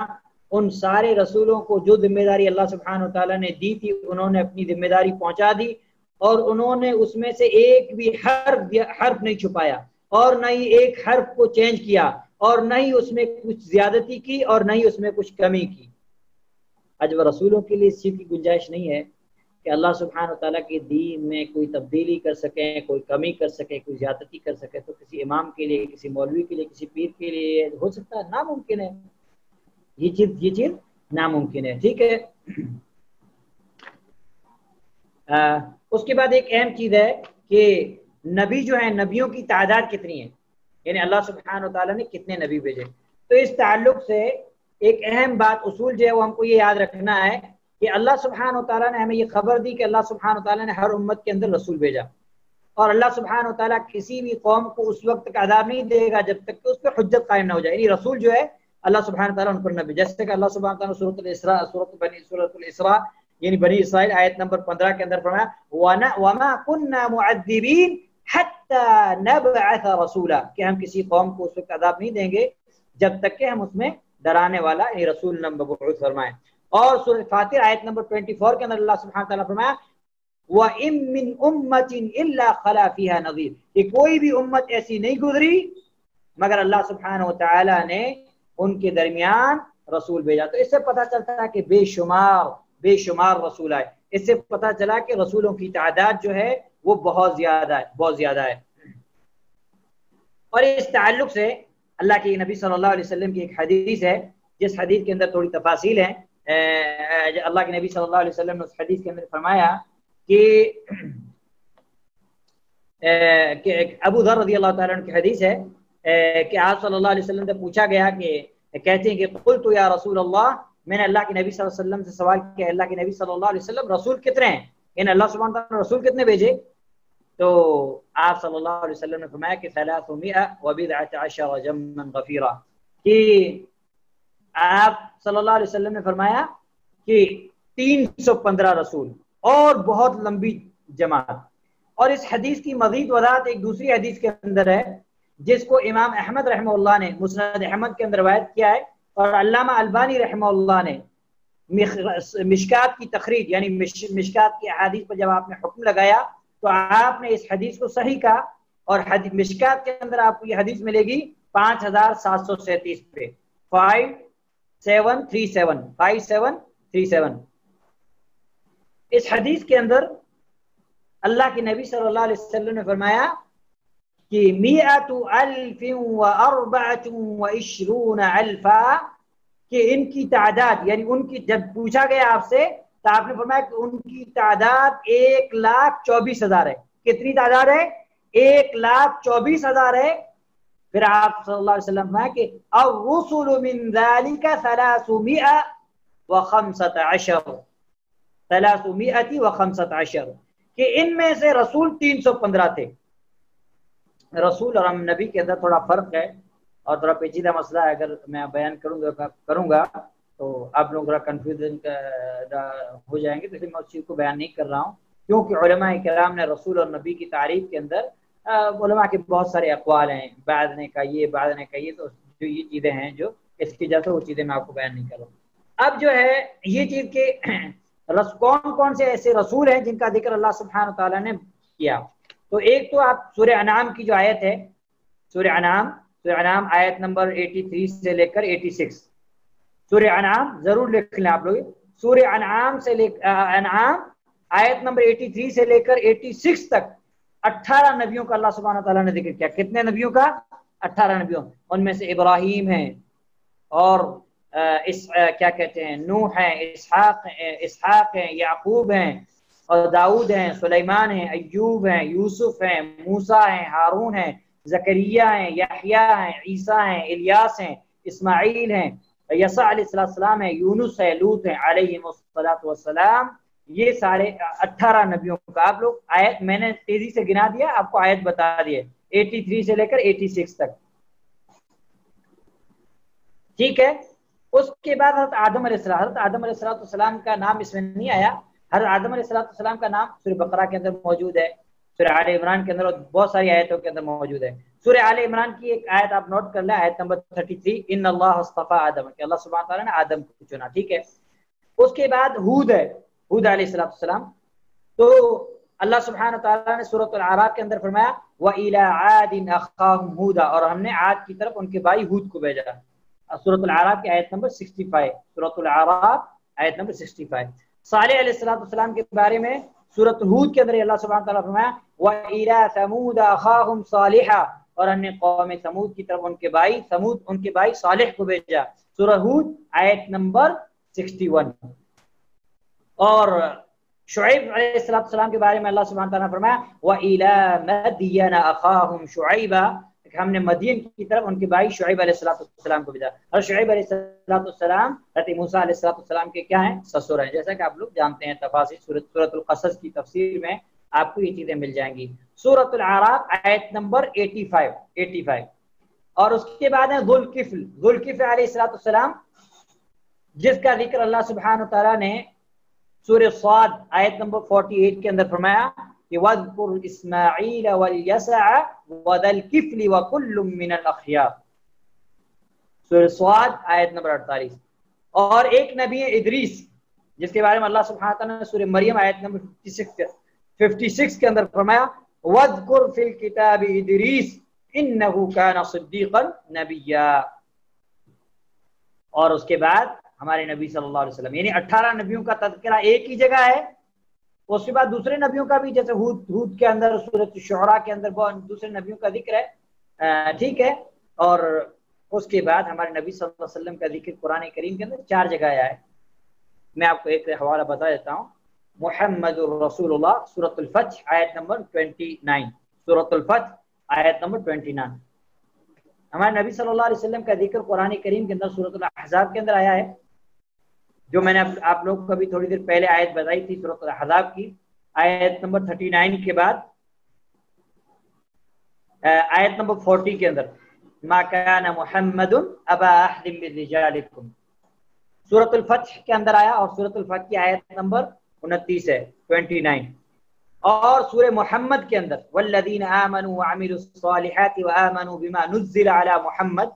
ان سارے رسولوں کو جو ذمہ داری اللہ سبحانہ و تعالیٰ نے دی تھی انہوں نے اپنی ذمہ داری پہنچا دی، اور انہوں نے اس میں سے ایک بھی حرف نہیں چھپایا، اور نہ ہی ایک حرف کو چینج کیا، اور نہ ہی اس میں کچھ زیادتی کی، اور نہ ہی اس میں کچھ کمی کی۔ آج وہ رسولوں کے لیے اس چیز کی گنجائش نہیں ہے کہ اللہ سبحانہ و تعالیٰ کے دین میں کوئی تبدیلی کر سکیں، کوئی کمی کر سکیں، کوئی زیادتی کر سکیں۔ تو کسی امام کے لیے، کسی مولوی کے لیے، کسی پیر کے لیے ہو سکتا ہے؟ ناممکن ہے، یہ چیز ناممکن ہے، ٹھیک ہے۔ اس کے بعد ایک اہم چیز ہے کہ نبی جو ہیں، نبیوں کی تعداد کتنی ہے، یعنی اللہ سبحانہ و تعالیٰ نے کتنے نبی بھیجے۔ تو اس تعلق سے ایک اہم بات، اصول جو ہے وہ ہم کو یہ یاد رکھنا ہے کہ اللہ سبحانہ و تعالیٰ نے ہمیں یہ خبر دی کہ اللہ سبحانہ و تعالیٰ نے ہر امت کے اندر رسول بھیجا، اور اللہ سبحانہ و تعالیٰ کسی بھی قوم کو اس وقت تک عذاب نہیں دے گا جب تک کہ اس پہ حجت قائم نہ ہو جائے، یعنی رسول جو ہے اللہ سبحانہ و تعالیٰ ان پر نبی، جیسے کہ اللہ سبحانہ و تعالیٰ سورۃ الاسراء یعنی بنی اسرائیل آیت نمبر 15 کے اندر فرمایا وَمَا كُنَّا مُعَذِّبِينَ حَتَّى نَبْعَثَ رَسُولًا، کہ ہم کسی قوم کو اس وقت عذاب نہیں دیں گے جب تک کہ ہم اس میں ڈرانے والا یعنی رسول مبعوث فرمائیں۔ اور سورۃ فاطر آیت نمبر 24 کے اندر اللہ سبحانہ تعالیٰ فرمایا وَإِن مِّنْ أُمَّةٍ إِلَّا خَلَا فِيهَا نَذِيرٌ، کہ کوئی بھی امت ایسی نہیں گزری مگر اللہ سبحانہ و تعالیٰ نے ان کے درمیان رسول بھیجا۔ تو اس سے پتہ چلتا ہے کہ بے شمار رسول آئے، اس سے پتہ چلا کہ رسولوں کی تعداد جو ہے وہ بہت زیادہ ہے۔ اور اس تعلق سے اللہ کے نبی صلی اللہ علیہ وسلم کی ایک حدیث ہے جس حدیث کے اندر تھوڑی تفاصیل ہیں۔ اللہ کے نبی صلی اللہ علیہ وسلم نے اس حدیث کے اندر فرمایا کہ ابو ذر رضی اللہ تعالیٰ عنہ کی حدیث ہے کہ آپ صلی اللہ علیہ وسلم سے پوچھا گیا کہ کہتے ہیں کہ قلت یا رسول اللہ، میں نے اللہ کے نبی صلی اللہ علیہ وسلم سے سوال کیا اللہ کے نبی صلی اللہ علیہ وسلم رسول کتنے ہیں، یعنی اللہ سبحانہ وتعالی نے رسول کتنے بھیجے؟ تو آپ صلی اللہ علیہ وسلم نے فرمایا کہ 319 جما غفیرا، کہ آپ صلی اللہ علیہ وسلم نے فرمایا کہ 315 رسول اور بہت لمبی جماعت۔ اور اس حدیث کی مزید وضاحت ایک دوسری حدیث کے اندر ہے جس کو امام احمد رحمہ اللہ نے مسند احمد کے اندر روایت کیا ہے، اور علامہ البانی رحمہ اللہ نے مشکات کی تخریج یعنی مشکات کی احادیث پر جب آپ نے حکم لگایا تو آپ نے اس حدیث کو صحیح کہا، اور مشکات کے اندر آپ کو یہ حدیث ملے گی 5737 پہ 5737۔ اس حدیث کے اندر اللہ کے نبی صلی اللہ علیہ وسلم نے فرمایا کہ 124,000 کہ ان کی تعداد یعنی ان کی، جب پوچھا گیا آپ سے تو آپ نے فرمایا کہ ان کی تعداد 1,24,000 ہے۔ کتنی تعداد ہے؟ 1,24,000 ہے۔ پھر آپ صلی اللہ علیہ وسلم فرمایا کہ الرسل من ذلك 315 کہ ان میں سے رسول 315 تھے۔ رسول اور نبی کے اندر تھوڑا فرق ہے اور تھوڑا پیچیدہ مسئلہ ہے، اگر میں بیان کروں گا تو آپ لوگ ذرا کنفیوژن ہو جائیں گے، تو میں اس چیز کو بیان نہیں کر رہا ہوں، کیونکہ علماء کرام نے رسول اور نبی کی تعریف کے اندر علماء کے بہت سارے اقوال ہیں، بعض نے کہا یہ، بعض نے کہا یہ، تو جو یہ چیزیں ہیں جو اس کی وجہ سے وہ چیزیں میں آپ کو بیان نہیں کر رہا ہوں۔ اب جو ہے یہ چیز کہ کون کون سے ایسے رسول ہیں جن کا ذکر اللہ سبحانہ تعالیٰ نے کیا. تو ایک تو آپ سورہ انعام کی جو آیت ہے، سورہ انعام آیت نمبر 83 سے لے کر 86. سورہ انعام ضرور لکھ لیں آپ لوگ. سورہ انعام سے انعام آیت نمبر 83 سے لے کر 86 تک 18 نبیوں کا اللہ سبحانہ تعالیٰ نے ذکر کیا. کتنے نبیوں کا؟ 18 نبیوں. ان میں سے ابراہیم ہیں، اور کیا کہتے ہیں، نوح ہیں، اسحاق ہیں، یعقوب ہیں، اور داؤد ہیں، سلیمان ہیں، ایوب ہیں، یوسف ہیں، موسیٰ ہیں، ہارون ہیں، زکریہ ہیں، یحییٰ ہیں، عیسیٰ ہیں، الیاس ہیں، اسماعیل ہیں، یسع علیہ السلام ہے، یونس ہے، لوط ہیں علیہم السلام. یہ سارے 18 نبیوں کا آپ لوگ آیت میں نے تیزی سے گنا دیا، آپ کو آیت بتا دیے 83 سے لے کر 86 تک. ٹھیک ہے. اس کے بعد حضرت آدم علیہ السلام کا نام اس میں نہیں آیا. حضرت آدم علیہ السلام کا نام سورہ بقرہ کے اندر موجود ہے، سورہ آل عمران کے اندر، اور بہت ساری آیتوں کے اندر موجود ہے. سورہ آل عمران کی ایک آیت آپ نوٹ کر لیں، آیت نمبر 33، ان اللہ اصطفى آدم، کہ اللہ سبحانہ تعالیٰ نے آدم کو چنا. ٹھیک ہے. اس کے بعد ہود ہے، ہود علیہ السلام. تو اللہ سبحانہ تعالیٰ نے سورۃ الاعراف کے اندر فرمایا وَإِلَىٰ عَادٍ أَخَاهُمْ هُودًا، اور ہم نے عاد کی طرف ان کے بھائی ہود کو بھیجا. سورۃ الاعراف کی آیت نمبر 65، سورۃ الاعراف آیت نمبر 65. صالح علیہ السلام کے بارے میں سورۃ ہود کے اندر اللہ سبحانہ تعالیٰ فرمایا وَإِلَىٰ ثَمُودَ أَخَاهُمْ صَالِحًا، اور ہم نے قوم سمود کی طرف ان کے بھائی صالح کو بھیجا. سورہ ہود آیت نمبر 61. اور شعیب علیہ السلام کے بارے میں اللہ سبحانہ تعالیٰ نے فرمایا وَإِلَىٰ مَدْيَنَ أَخَاهُمْ شُعَيْبًا، ہم نے مدین کی طرف ان کے بھائی شعیب علیہ السلام کو بھیجا. اور شعیب علیہ السلام حضرت موسیٰ علیہ السلام کے کیا ہیں؟ سسر ہیں، جیسا کہ آپ لوگ جانتے ہیں. تفاصیل سورۃ القصص کی تفسیر میں آپ کو یہ چیزیں مل جائیں گی. سورۃ الاعراف آیت نمبر 85. اور اس کے بعد ہے ذوالکفل علیہ السلام، جس کا ذکر اللہ سبحانہ تعالیٰ نے سورہ صاد آیت نمبر 48 کے اندر فرمایا کہ وَاذْكُرْ إِسْمَاعِيلَ وَالْيَسَعَ وَذَا الْكِفْلِ وَكُلٌّ مِّنَ الْأَخْيَارِ. سورہ صاد آیت نمبر 48. اور ایک نبی ادریس، جس کے بارے میں اللہ سبحانہ تعالیٰ نے سورہ مریم آیت نمبر 56 کے اندر فرمایا وَاذْكُرْ فِي الْكِتَابِ إِدْرِيسَ إِنَّهُ كَانَ صِدِّيقًا نَبِيًّا. اور اس کے بعد ہمارے نبی صلی اللہ علیہ وسلم، یعنی 18 نبیوں کا تذکرہ ایک ہی جگہ ہے. اس کے بعد دوسرے نبیوں کا بھی، جیسے ہود کے اندر، سورۃ الشعراء کے اندر دوسرے نبیوں کا ذکر ہے. ٹھیک ہے. اور اس کے بعد ہمارے نبی صلی اللہ علیہ وسلم کا ذکر قرآن کریم کے اندر 4 جگہ آیا ہے. میں آپ کو ایک حوالہ بتا دیتا ہوں. محمد الرسول اللہ، سورۃ الفتح آیت نمبر 29. سورۃ الفتح آیت نمبر 29. ہمارے نبی صلی اللہ علیہ وسلم کا ذکر قرآن کریم کے اندر سورۃ الاحزاب کے اندر آیا ہے، جو میں نے آپ لوگ کو بھی تھوڑی دیر پہلے آیت بتائی تھی. سورۃ الاحزاب کی آیت نمبر 39 کے بعد آیت نمبر 40 کے اندر ما کان محمد ابا احد من رجالکم. سورۃ الفتح کے اندر آیا، اور سورۃ الفتح کی آیت نمبر 29 ہے، 29. اور سورہ محمد کے اندر والذین آمنوا وعملوا الصالحات وآمنوا بما نزل علی محمد،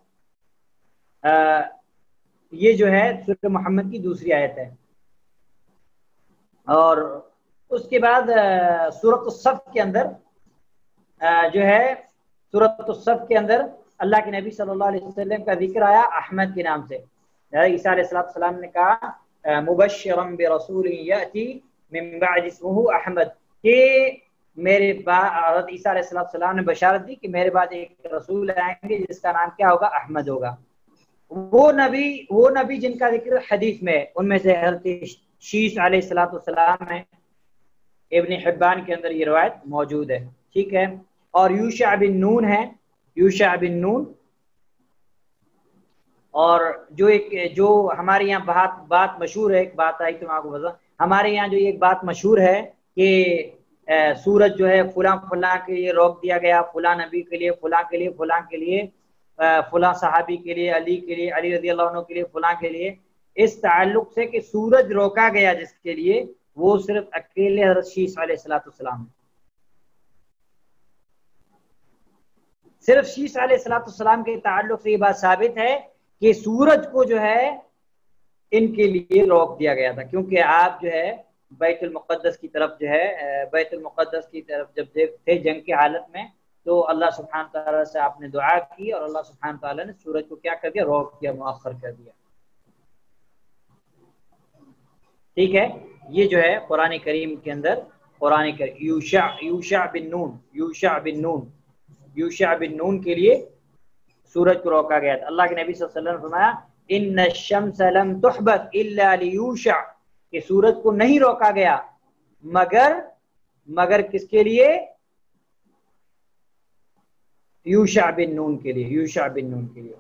یہ جو ہے سورہ محمد کی دوسری آیت ہے. اور اس کے بعد سورۃ الصف کے اندر جو ہے، سورۃ الصف کے اندر اللہ کے نبی صلی اللہ علیہ وسلم کا ذکر آیا احمد کے نام سے. عیسیٰ علیہ السلام نے کہا مبشرا برسول یأتی من بعد اسمہ احمد، کہ میرے بعد حضرت عیسیٰ علیہ السلام نے بشارت دی کہ میرے بعد ایک رسول آئیں گے جس کا نام کیا ہوگا؟ احمد ہوگا. وہ نبی جن کا ذکر حدیث میں، ان میں سے حضرت شیس علیہ السلام ہے. ابن حبان کے اندر یہ روایت موجود ہے. ٹھیک ہے. اور یوشع بن نون ہے، یوشع بن نون. اور جو ہمارے یہاں بات مشہور ہے، ایک بات آئی تو میں آپ کو بتا، ہمارے یہاں جو ایک بات مشہور ہے کہ سورج جو ہے فلاں کے لیے روک دیا گیا، فلاں نبی کے لیے، فلاں کے لیے، فلاں کے لیے، فلاں صحابی کے لیے، علی کے لیے، علی رضی اللہ عنہ کے لیے، فلاں کے لیے، اس تعلق سے کہ سورج روکا گیا جس کے لیے، وہ صرف اکیلے حضرت شیس علیہ السلام. صرف شیس علیہ السلام کے تعلق سے یہ بات ثابت ہے کہ سورج کو جو ہے ان کے لیے روک دیا گیا تھا، کیونکہ آپ جو ہے بیت المقدس کی طرف جو ہے بیت المقدس کی طرف جب تھے جنگ کی حالت میں تو اللہ سبحانہ تعالیٰ سے آپ نے دعا کی اور اللہ سبحانہ تعالیٰ نے سورج کو کیا کر دیا؟ روک کیا، مؤخر کر دیا. ٹھیک ہے، یہ جو ہے قرآن کریم کے اندر قرآن کریم یوشع بن نون یوشع بن نون کے لیے سورج کو روکا گیا تھا. اللہ کے نبی صلی اللہ علیہ وسلم نے فرمایا ان الشمس لم تحبط الا لیوشع، کہ سورج کو نہیں روکا گیا مگر کس کے لیے؟ یوشع بن نون کے لیے. یوشع بن نون کے لیے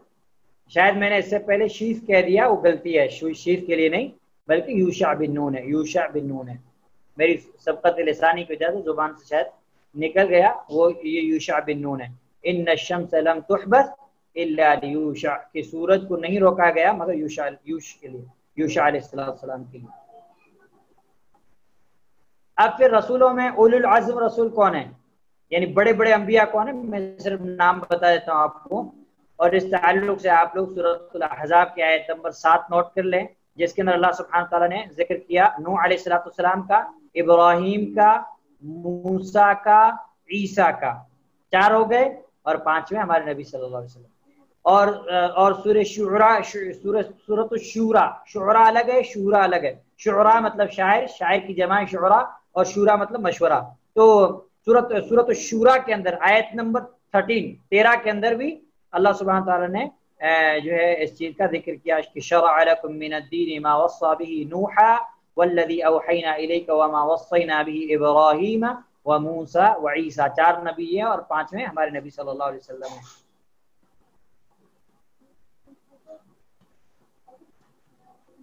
شاید میں نے اس سے پہلے شیف کہہ دیا، وہ غلطی ہے، شیف کے لیے نہیں بلکہ یوشع بن نون ہے. یوشع بن نون ہے، میری سبقت لسانی کی وجہ سے زبان سے شاید نکل گیا، وہ یہ یوشع بن نون ہے. ان الشمس لم تحبط الا لیوشع، کہ سورج کو نہیں روکا گیا مگر یوشع کے لیے، یوشع علیہ السلام کے لیے. اب پھر رسولوں میں اولو العزم رسول کون ہے، یعنی بڑے بڑے انبیاء کون ہیں؟ میں صرف نام بتا دیتا ہوں آپ کو، اور اس تعلق سے آپ لوگ سورۃ الاحزاب کی آیت نمبر 7 نوٹ کر لیں، جس کے اندر اللہ سبحانہ تعالیٰ نے ذکر کیا نوح علیہ السلام کا، ابراہیم کا، موسیٰ کا، عیسیٰ کا. 4 ہو گئے، اور 5ویں ہمارے نبی صلی اللہ علیہ وسلم. اور سورہ شعراء، سورۃ الشورى، شعراء الگ ہے، شورا الگ ہے. شعراء مطلب شاعر کی جمع ہے شعراء، اور شورا مطلب مشورہ. تو سورۃ الشورى کے اندر آیت نمبر 13 کے اندر بھی اللہ سبحانہ تعالیٰ نے جو ہے اس چیز کا ذکر کیا کہ شرع لکم من الدین ما وصى به نوحا والذی اوحینا الیک وما وصینا به ابراہیم وموسیٰ وعیسیٰ. 4 نبی ہیں اور 5ویں ہمارے نبی صلی اللہ علیہ وسلم ہیں.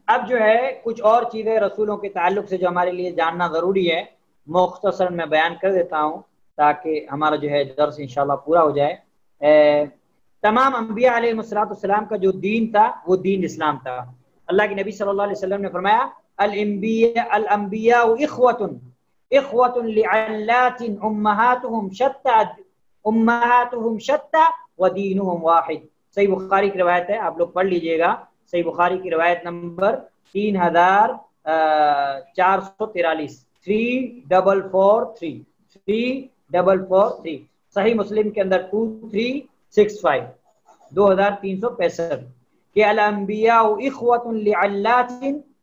اب جو ہے کچھ اور چیزیں رسولوں کے تعلق سے جو ہمارے لیے جاننا ضروری ہے، مختصر میں بیان کر دیتا ہوں تاکہ ہمارا جو ہے درس انشاءاللہ پورا ہو جائے. تمام انبیاء علیہ السلام کا جو دین تھا وہ دین اسلام تھا. اللہ کے نبی صلی اللہ علیہ وسلم نے فرمایا الانبیاء اخوۃ لعلات امہاتهم شتى ودینهم واحد. صحیح بخاری کی روایت ہے، آپ لوگ پڑھ لیجئے گا. صحیح بخاری کی روایت نمبر 3443 3443. صحیح مسلم کے اندر 2365 2365 کہ الانبیاء اخوۃ لعلات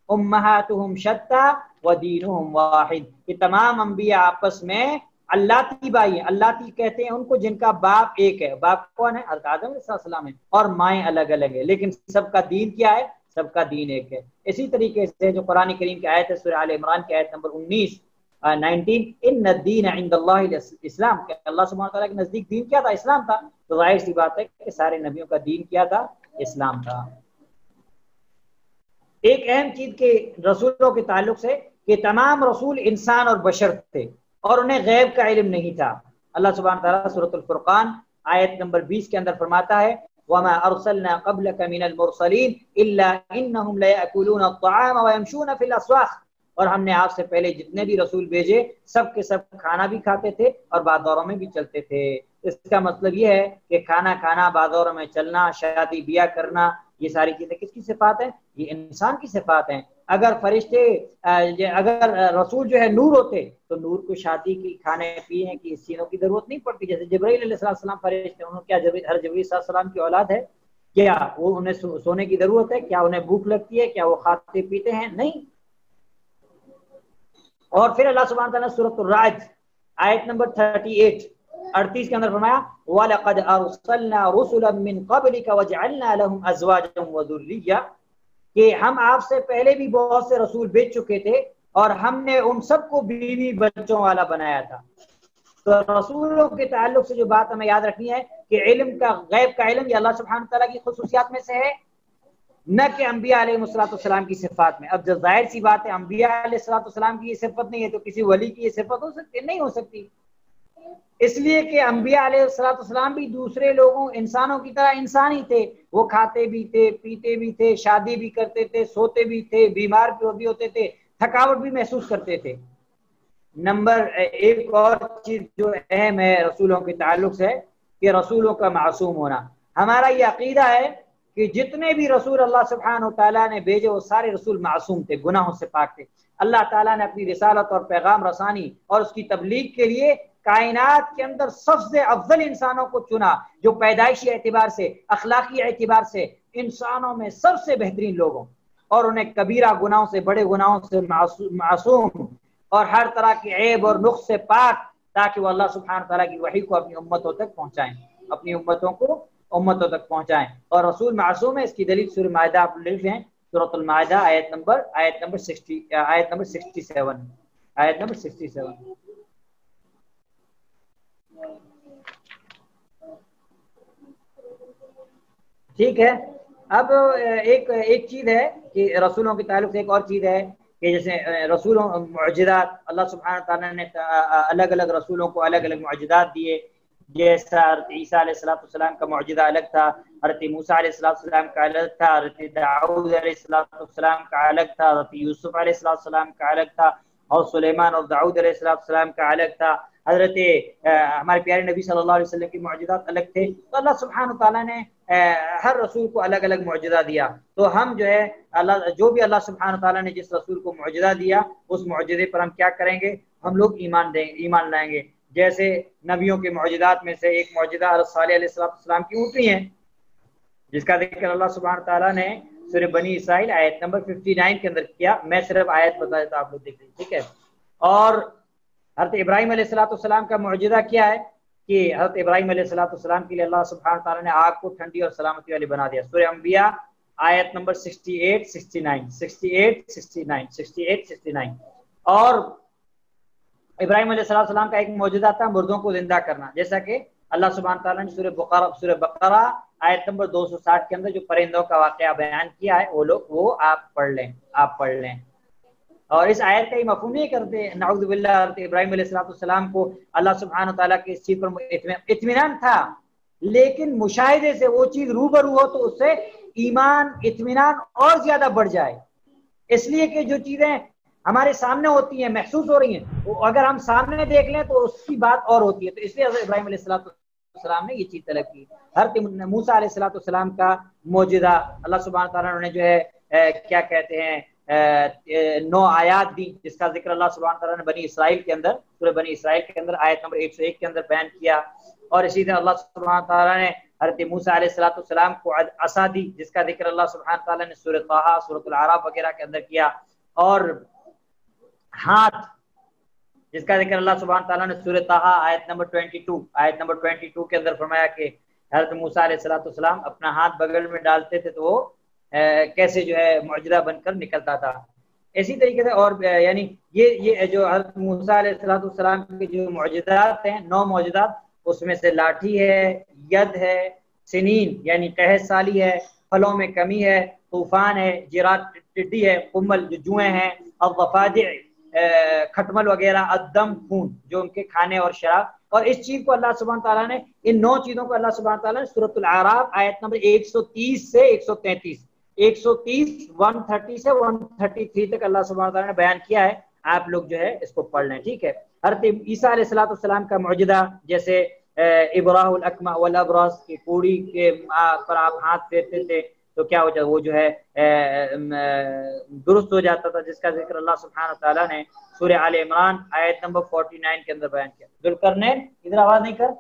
امہاتهم شتى ودینهم واحد، کہ تمام انبیاء آپس میں اللاتی بھائی ہیں. اللاتی کہتے ہیں ان کو جن کا باپ ایک ہے. باپ کون ہے؟ حضرت آدم علیہ السلام ہے، اور مائیں الگ الگ ہیں، لیکن سب کا دین کیا ہے؟ سب کا دین ایک ہے. اسی طریقے سے جو قرآن کریم کی آیت ہے سورہ آل عمران کی آیت نمبر 19 ان الدین عند اللہ الاسلام، کہ اللہ سبحانہ تعالیٰ کے نزدیک دین کیا تھا؟ اسلام تھا. تو ظاہر سی بات ہے کہ سارے نبیوں کا دین کیا تھا؟ اسلام تھا. ایک اہم چیز کے رسولوں کے تعلق سے کہ تمام رسول انسان اور بشر تھے اور انہیں غیب کا علم نہیں تھا. اللہ سبحانہ تعالیٰ سورۃ الفرقان آیت نمبر 20 کے اندر فرماتا ہے وَمَا أَرْسَلْنَا قَبْلَكَ مِنَ الْمُرْسَلِينَ إِلَّا إِنَّهُمْ لَيَأْكُلُونَ الطَّعَامَ وَيَمْشُونَ فِي الْأَسْوَاقِ، اور ہم نے آپ سے پہلے جتنے بھی رسول بھیجے سب کے سب کھانا بھی کھاتے تھے اور بازاروں میں بھی چلتے تھے. اس کا مطلب یہ ہے کہ کھانا کھانا، بازاروں میں چلنا، شادی بیاہ کرنا، یہ ساری چیزیں کس کی صفات ہیں؟ یہ انسان کی صفات ہیں. اگر فرشتے اگر رسول جو ہے نور ہوتے تو نور کو شادی کی، کھانے پینے کی، اس چیزوں کی ضرورت نہیں پڑتی. جیسے جبرائیل علیہ السلام فرشتے، انہوں کیا جبرائیل صلی اللہ علیہ وسلم کی اولاد ہے؟ کیا وہ انہیں سونے کی ضرورت ہے؟ کیا انہیں بھوک لگتی ہے؟ کیا وہ کھاتے پیتے ہیں؟ نہیں. اور پھر اللہ سبحانہ تعالیٰ سورۃ الرعد آیت نمبر 38 کے اندر فرمایا وَلَقَدْ أَرْسَلْنَا رُسُلًا مِّن قَبْلِكَ وَجَعَلْنَا لَهُمْ أَزْوَاجًا وَذُرِّيَّةً، کہ ہم آپ سے پہلے بھی بہت سے رسول بھیج چکے تھے اور ہم نے ان سب کو بیوی بچوں والا بنایا تھا. تو رسولوں کے تعلق سے جو بات ہمیں یاد رکھنی ہے کہ علم کا، غیب کا علم یہ اللہ سبحانہ تعالیٰ کی خصوصیات میں سے ہے، نہ کہ انبیاء علیہ السلام کی صفات میں. اب جو ظاہر سی بات ہے انبیاء علیہ السلام کی یہ صفت نہیں ہے تو کسی ولی کی یہ صفت ہو سکتی؟ نہیں ہو سکتی. اس لیے کہ انبیاء علیہ السلام بھی دوسرے لوگوں، انسانوں کی طرح انسان ہی تھے. وہ کھاتے بھی تھے، پیتے بھی تھے، شادی بھی کرتے تھے، سوتے بھی تھے، بیمار بھی ہوتے تھے، تھکاوٹ بھی محسوس کرتے تھے. نمبر ایک اور چیز جو اہم ہے رسولوں کے تعلق سے کہ رسولوں کا معصوم ہونا. ہمارا یہ عقیدہ ہے کہ جتنے بھی رسول اللہ سبحانہ و تعالیٰ نے بھیجے وہ سارے رسول معصوم تھے، گناہوں سے پاک تھے. اللہ تعالیٰ نے اپنی رسالت اور پیغام رسانی اور اس کی تبلیغ کے لیے کائنات کے اندر سب سے افضل انسانوں کو چنا، جو پیدائشی اعتبار سے، اخلاقی اعتبار سے انسانوں میں سب سے بہترین لوگوں، اور انہیں کبیرہ گناہوں سے، بڑے گناہوں سے معصوم اور ہر طرح کی عیب اور نقص سے پاک، تاکہ وہ اللہ سبحانہ تعالیٰ کی وحی کو اپنی امتوں تک پہنچائیں، اپنی امتوں تک پہنچائیں۔ اور رسول معصوم ہے، اس کی دلیل سورہ مائدہ آپ لکھ لیں، سورۃ المائدہ آیت نمبر 67۔ ٹھیک ہے، اب ایک چیز ہے کہ رسولوں کے تعلق سے ایک اور چیز ہے کہ جیسے رسولوں معجزات، اللہ سبحانہ تعالیٰ نے الگ الگ رسولوں کو الگ الگ معجزات دیے، جیسا حضرت عیسیٰ علیہ السلام کا معجزہ الگ تھا، حضرت موسیٰ علیہ السلام کا الگ تھا، حضرت داؤد علیہ السلام کا الگ تھا، حضرت یوسف علیہ السلام کا الگ تھا، اور سلیمان اور داؤد علیہ السلام کا الگ تھا، حضرت ہمارے پیارے نبی صلی اللہ علیہ وسلم کی معجزات الگ تھے۔ تو اللہ سبحانہ تعالیٰ نے ہر رسول کو الگ الگ معجزہ دیا، تو ہم جو ہے جو بھی اللہ سبحانہ تعالیٰ نے جس رسول کو معجزہ دیا اس معجزے پر ہم کیا کریں گے؟ ہم لوگ ایمان لائیں گے۔ جیسے نبیوں کے معجزات میں سے ایک معجزہ حضرت صالح علیہ السلام کی اونٹنی ہے، جس کا ذکر اللہ سبحانہ تعالیٰ نے سورہ بنی اسرائیل آیت نمبر 59 کے اندر کیا۔ میں صرف آیت بتا دیتا، آپ لوگ دیکھ لیں، ٹھیک ہے۔ اور حضرت ابراہیم علیہ السلام کا معجزہ کیا ہے کہ حضرت ابراہیم علیہ السلام کے لیے اللہ سبحانہ تعالیٰ نے آگ کو ٹھنڈی اور سلامتی والی بنا دیا۔ سورہ انبیاء آیت نمبر 68-69۔ اور ابراہیم علیہ السلام کا ایک معجزہ تھا مردوں کو زندہ کرنا، جیسا کہ اللہ سبحانہ تعالیٰ نے سورہ بقرہ آیت نمبر 260 کے اندر جو پرندوں کا واقعہ بیان کیا ہے وہ آپ پڑھ لیں۔ اور اس آیت کا ہی مفہوم نہیں کرتے نعوذ باللہ حضرت ابراہیم علیہ السلام کو اللہ سبحانہ تعالیٰ کے اس چیز پر اطمینان تھا، لیکن مشاہدے سے وہ چیز روبرو ہو تو اس سے ایمان، اطمینان اور زیادہ بڑھ جائے، اس لیے کہ جو چیزیں ہمارے سامنے ہوتی ہیں، محسوس ہو رہی ہیں، وہ اگر ہم سامنے دیکھ لیں تو اس کی بات اور ہوتی ہے۔ تو اس لیے حضرت ابراہیم علیہ السلام نے یہ چیز طلب کی۔ حضرت موسیٰ علیہ السلام کا معجزہ اللہ سبحانہ تعالیٰ نے جو ہے کیا کہتے ہیں 9 آیات دی، جس کا ذکر اللہ سبحانہ تعالیٰ نے بنی اسرائیل کے اندر، سورہ بنی اسرائیل کے اندر آیت نمبر 101 کے اندر بیان کیا۔ اور اسی طرح اللہ سبحانہ تعالیٰ نے حضرت موسیٰ علیہ السلام کو عصا دی، جس کا ذکر اللہ سبحانہ تعالیٰ نے سورہ طٰہٰ، سورۃ الاعراف وغیرہ کے اندر کیا۔ اور ہاتھ، جس کا ذکر اللہ سبحانہ تعالیٰ نے سورہ طٰہٰ آیت نمبر 22 کے اندر فرمایا کہ حضرت موسیٰ علیہ السلام اپنا ہاتھ بغل میں ڈالتے تھے تو وہ کیسے جو ہے معجزہ بن کر نکلتا تھا۔ اسی طریقے سے اور یعنی یہ جو حضرت موسیٰ علیہ السلام کے جو معجزات ہیں 9 معجزات، اس میں سے لاٹھی ہے، ید ہے، سنین یعنی قحط سالی ہے، پھلوں میں کمی ہے، طوفان ہے، جراد ٹڈی ہے، قمل جو جوئیں ہیں، الضفادع کھٹمل وغیرہ، الدم خون جو ان کے کھانے اور شراب۔ اور اس چیز کو اللہ سبحانہ تعالیٰ نے، ان 9 چیزوں کو اللہ سبحانہ تعالیٰ نے سورۃ الاعراف آیت نمبر 130 سے 133 130 سے 133 تک اللہ سبحانہ تعالیٰ نے بیان کیا ہے۔ آپ لوگ جو ہے اس کو پڑھ لیں، ٹھیک ہے۔ حضرت عیسیٰ علیہ السلام کا معجزہ، جیسے ابراہ الاکمہ والابرص کی کوڑی کے پر آپ ہاتھ پھیرتے تھے تو کیا ہو جاتا، وہ جو ہے درست ہو جاتا تھا، جس کا ذکر اللہ سبحانہ تعالیٰ نے سورہ آل عمران آیت نمبر 49 کے اندر بیان کیا۔ ذوالقرنین، ادھر آواز نہیں کر۔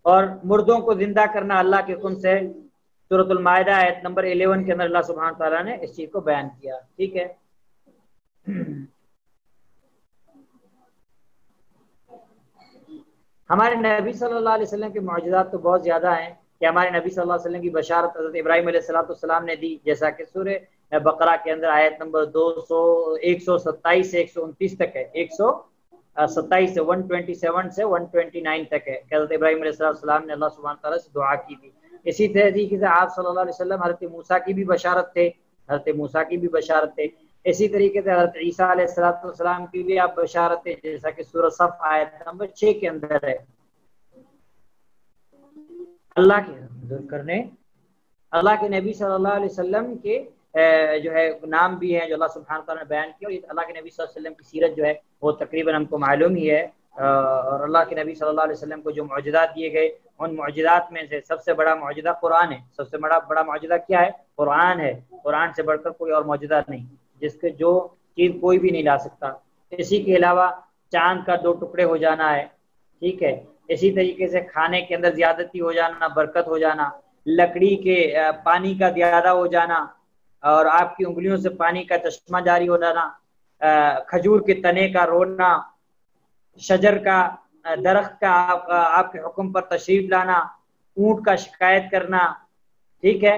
اور مردوں کو زندہ کرنا اللہ کے حکم سے، سورۃ المائدہ آیت نمبر 11 کے اندر اللہ سبحانہ تعالیٰ نے اس چیز کو بیان کیا، ٹھیک ہے۔ ہمارے نبی صلی اللہ علیہ وسلم کے معجزات تو بہت زیادہ ہیں کہ ہمارے نبی صلی اللہ علیہ وسلم کی بشارت حضرت ابراہیم علیہ السلام نے دی، جیسا کہ سورہ بقرہ کے اندر آیت نمبر 127 سے 129 تک ہے، 127 سے 127 سے 129 تک ہے کہ حضرت ابراہیم علیہ السلام نے اللہ سبحانہ تعالیٰ سے دعا کی تھی۔ اسی طریقے سے آپ صلی اللہ علیہ وسلم حضرت موسیٰ کی بھی بشارت تھے، اسی طریقے سے حضرت عیسیٰ علیہ السلام کی بھی آپ بشارت ہے، جیسا کہ سورہ صف آیت نمبر 6 کے اندر ہے۔ اللہ کے نبی صلی اللہ علیہ وسلم کے جو ہے نام بھی ہیں جو اللہ سبحانہ تعالیٰ نے بیان کیا، اور اللہ کے نبی صلی اللہ علیہ وسلم کی سیرت جو ہے وہ تقریباً ہم کو معلوم ہی ہے۔ اور اللہ کے نبی صلی اللہ علیہ وسلم کو جو معجزات دیے گئے، ان معجزات میں سے سب سے بڑا معجزہ قرآن ہے۔ سب سے بڑا معجزہ کیا ہے؟ قرآن ہے، قرآن سے بڑھ کر کوئی اور معجزہ نہیں، جس کے جو چیز کوئی بھی نہیں لا سکتا۔ اسی کے علاوہ چاند کا 2 ٹکڑے ہو جانا ہے، ٹھیک ہے، اسی طریقے سے کھانے کے اندر زیادتی ہو جانا، برکت ہو جانا، لکڑی کے پانی کا زیادہ ہو جانا، اور آپ کی انگلیوں سے پانی کا چشمہ جاری ہو جانا، کھجور کے تنے کا رونا، شجر کا درخت کا آپ کے حکم پر تشریف لانا، اونٹ کا شکایت کرنا، ٹھیک ہے،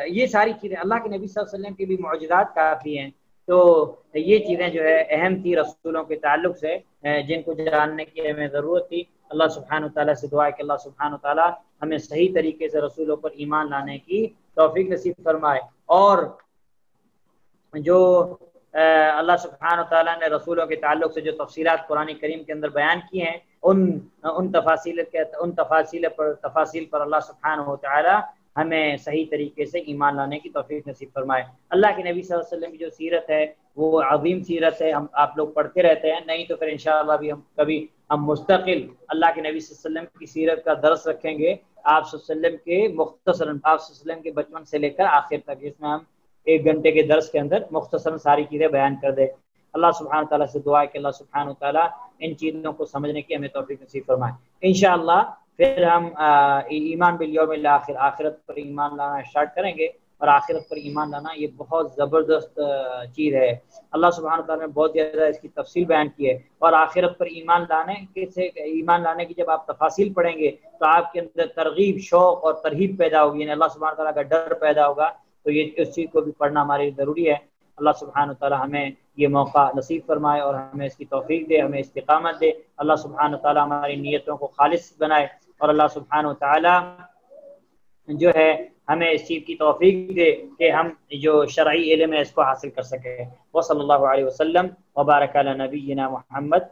یہ ساری چیزیں اللہ کے نبی صلی اللہ علیہ وسلم کے بھی معجزات کافی ہیں۔ تو یہ چیزیں جو ہے اہم تھی رسولوں کے تعلق سے، جن کو جاننے کی ہمیں ضرورت تھی۔ اللہ سبحانہ وتعالیٰ سے دعا ہے کہ اللہ سبحانہ وتعالیٰ ہمیں صحیح طریقے سے رسولوں پر ایمان لانے کی توفیق نصیب فرمائے، اور جو اللہ سبحانہ وتعالیٰ نے رسولوں کے تعلق سے جو تفصیلات قرآن کریم کے اندر بیان کی ہیں، ان تفاصیل پر اللہ سبحانہ وتعالیٰ ہمیں صحیح طریقے سے ایمان لانے کی توفیق نصیب فرمائے۔ اللہ کے نبی صلی اللہ علیہ وسلم کی جو سیرت ہے وہ عظیم سیرت ہے، آپ لوگ پڑھتے رہتے ہیں، نہیں تو پھر انشاءاللہ بھی ہم مستقل اللہ کے نبی صلی اللہ علیہ وسلم کی سیرت کا درس رکھیں گے، آپ صلی اللہ علیہ وسلم کے مختصراً، آپ صلی اللہ علیہ وسلم کے بچپن سے لے کر آخر تک، جس میں ہم 1 گھنٹے کے درس کے اندر مختصراً ساری چیزیں بیان کر دے۔ اللہ سبحانہ تعالیٰ سے دعا ہے کہ اللہ سبحانہ تعالیٰ ان چیزوں کو سمجھنے کی ہمیں توفیق نصیب فرمائے۔ انشاءاللہ پھر ہم ایمان بالیوم الاخر، آخرت پر ایمان لانا اسٹارٹ کریں گے، اور آخرت پر ایمان لانا یہ بہت زبردست چیز ہے۔ اللہ سبحانہ تعالیٰ نے بہت زیادہ اس کی تفصیل بیان کی ہے، اور آخرت پر ایمان لانے کی جب آپ تفاصیل پڑھیں گے تو آپ کے اندر ترغیب، شوق اور ترہیب پیدا ہوگی، یعنی اللہ سبحانہ تعالیٰ کا ڈر پیدا ہوگا۔ تو یہ اس چیز کو بھی پڑھنا ہمارے لیے ضروری ہے۔ اللہ سبحانہ تعالیٰ ہمیں یہ موقع نصیب فرمائے اور ہمیں اس کی توفیق دے، ہمیں استقامت دے۔ اللہ سبحانہ تعالیٰ ہماری نیتوں کو خالص بنائے، اور اللہ سبحانہ تعالیٰ جو ہے ہمیں اس چیز کی توفیق دے کہ ہم جو شرعی علم ہے اس کو حاصل کر سکیں۔ وصلی اللہ علیہ وسلم وبارک علی نبینا محمد۔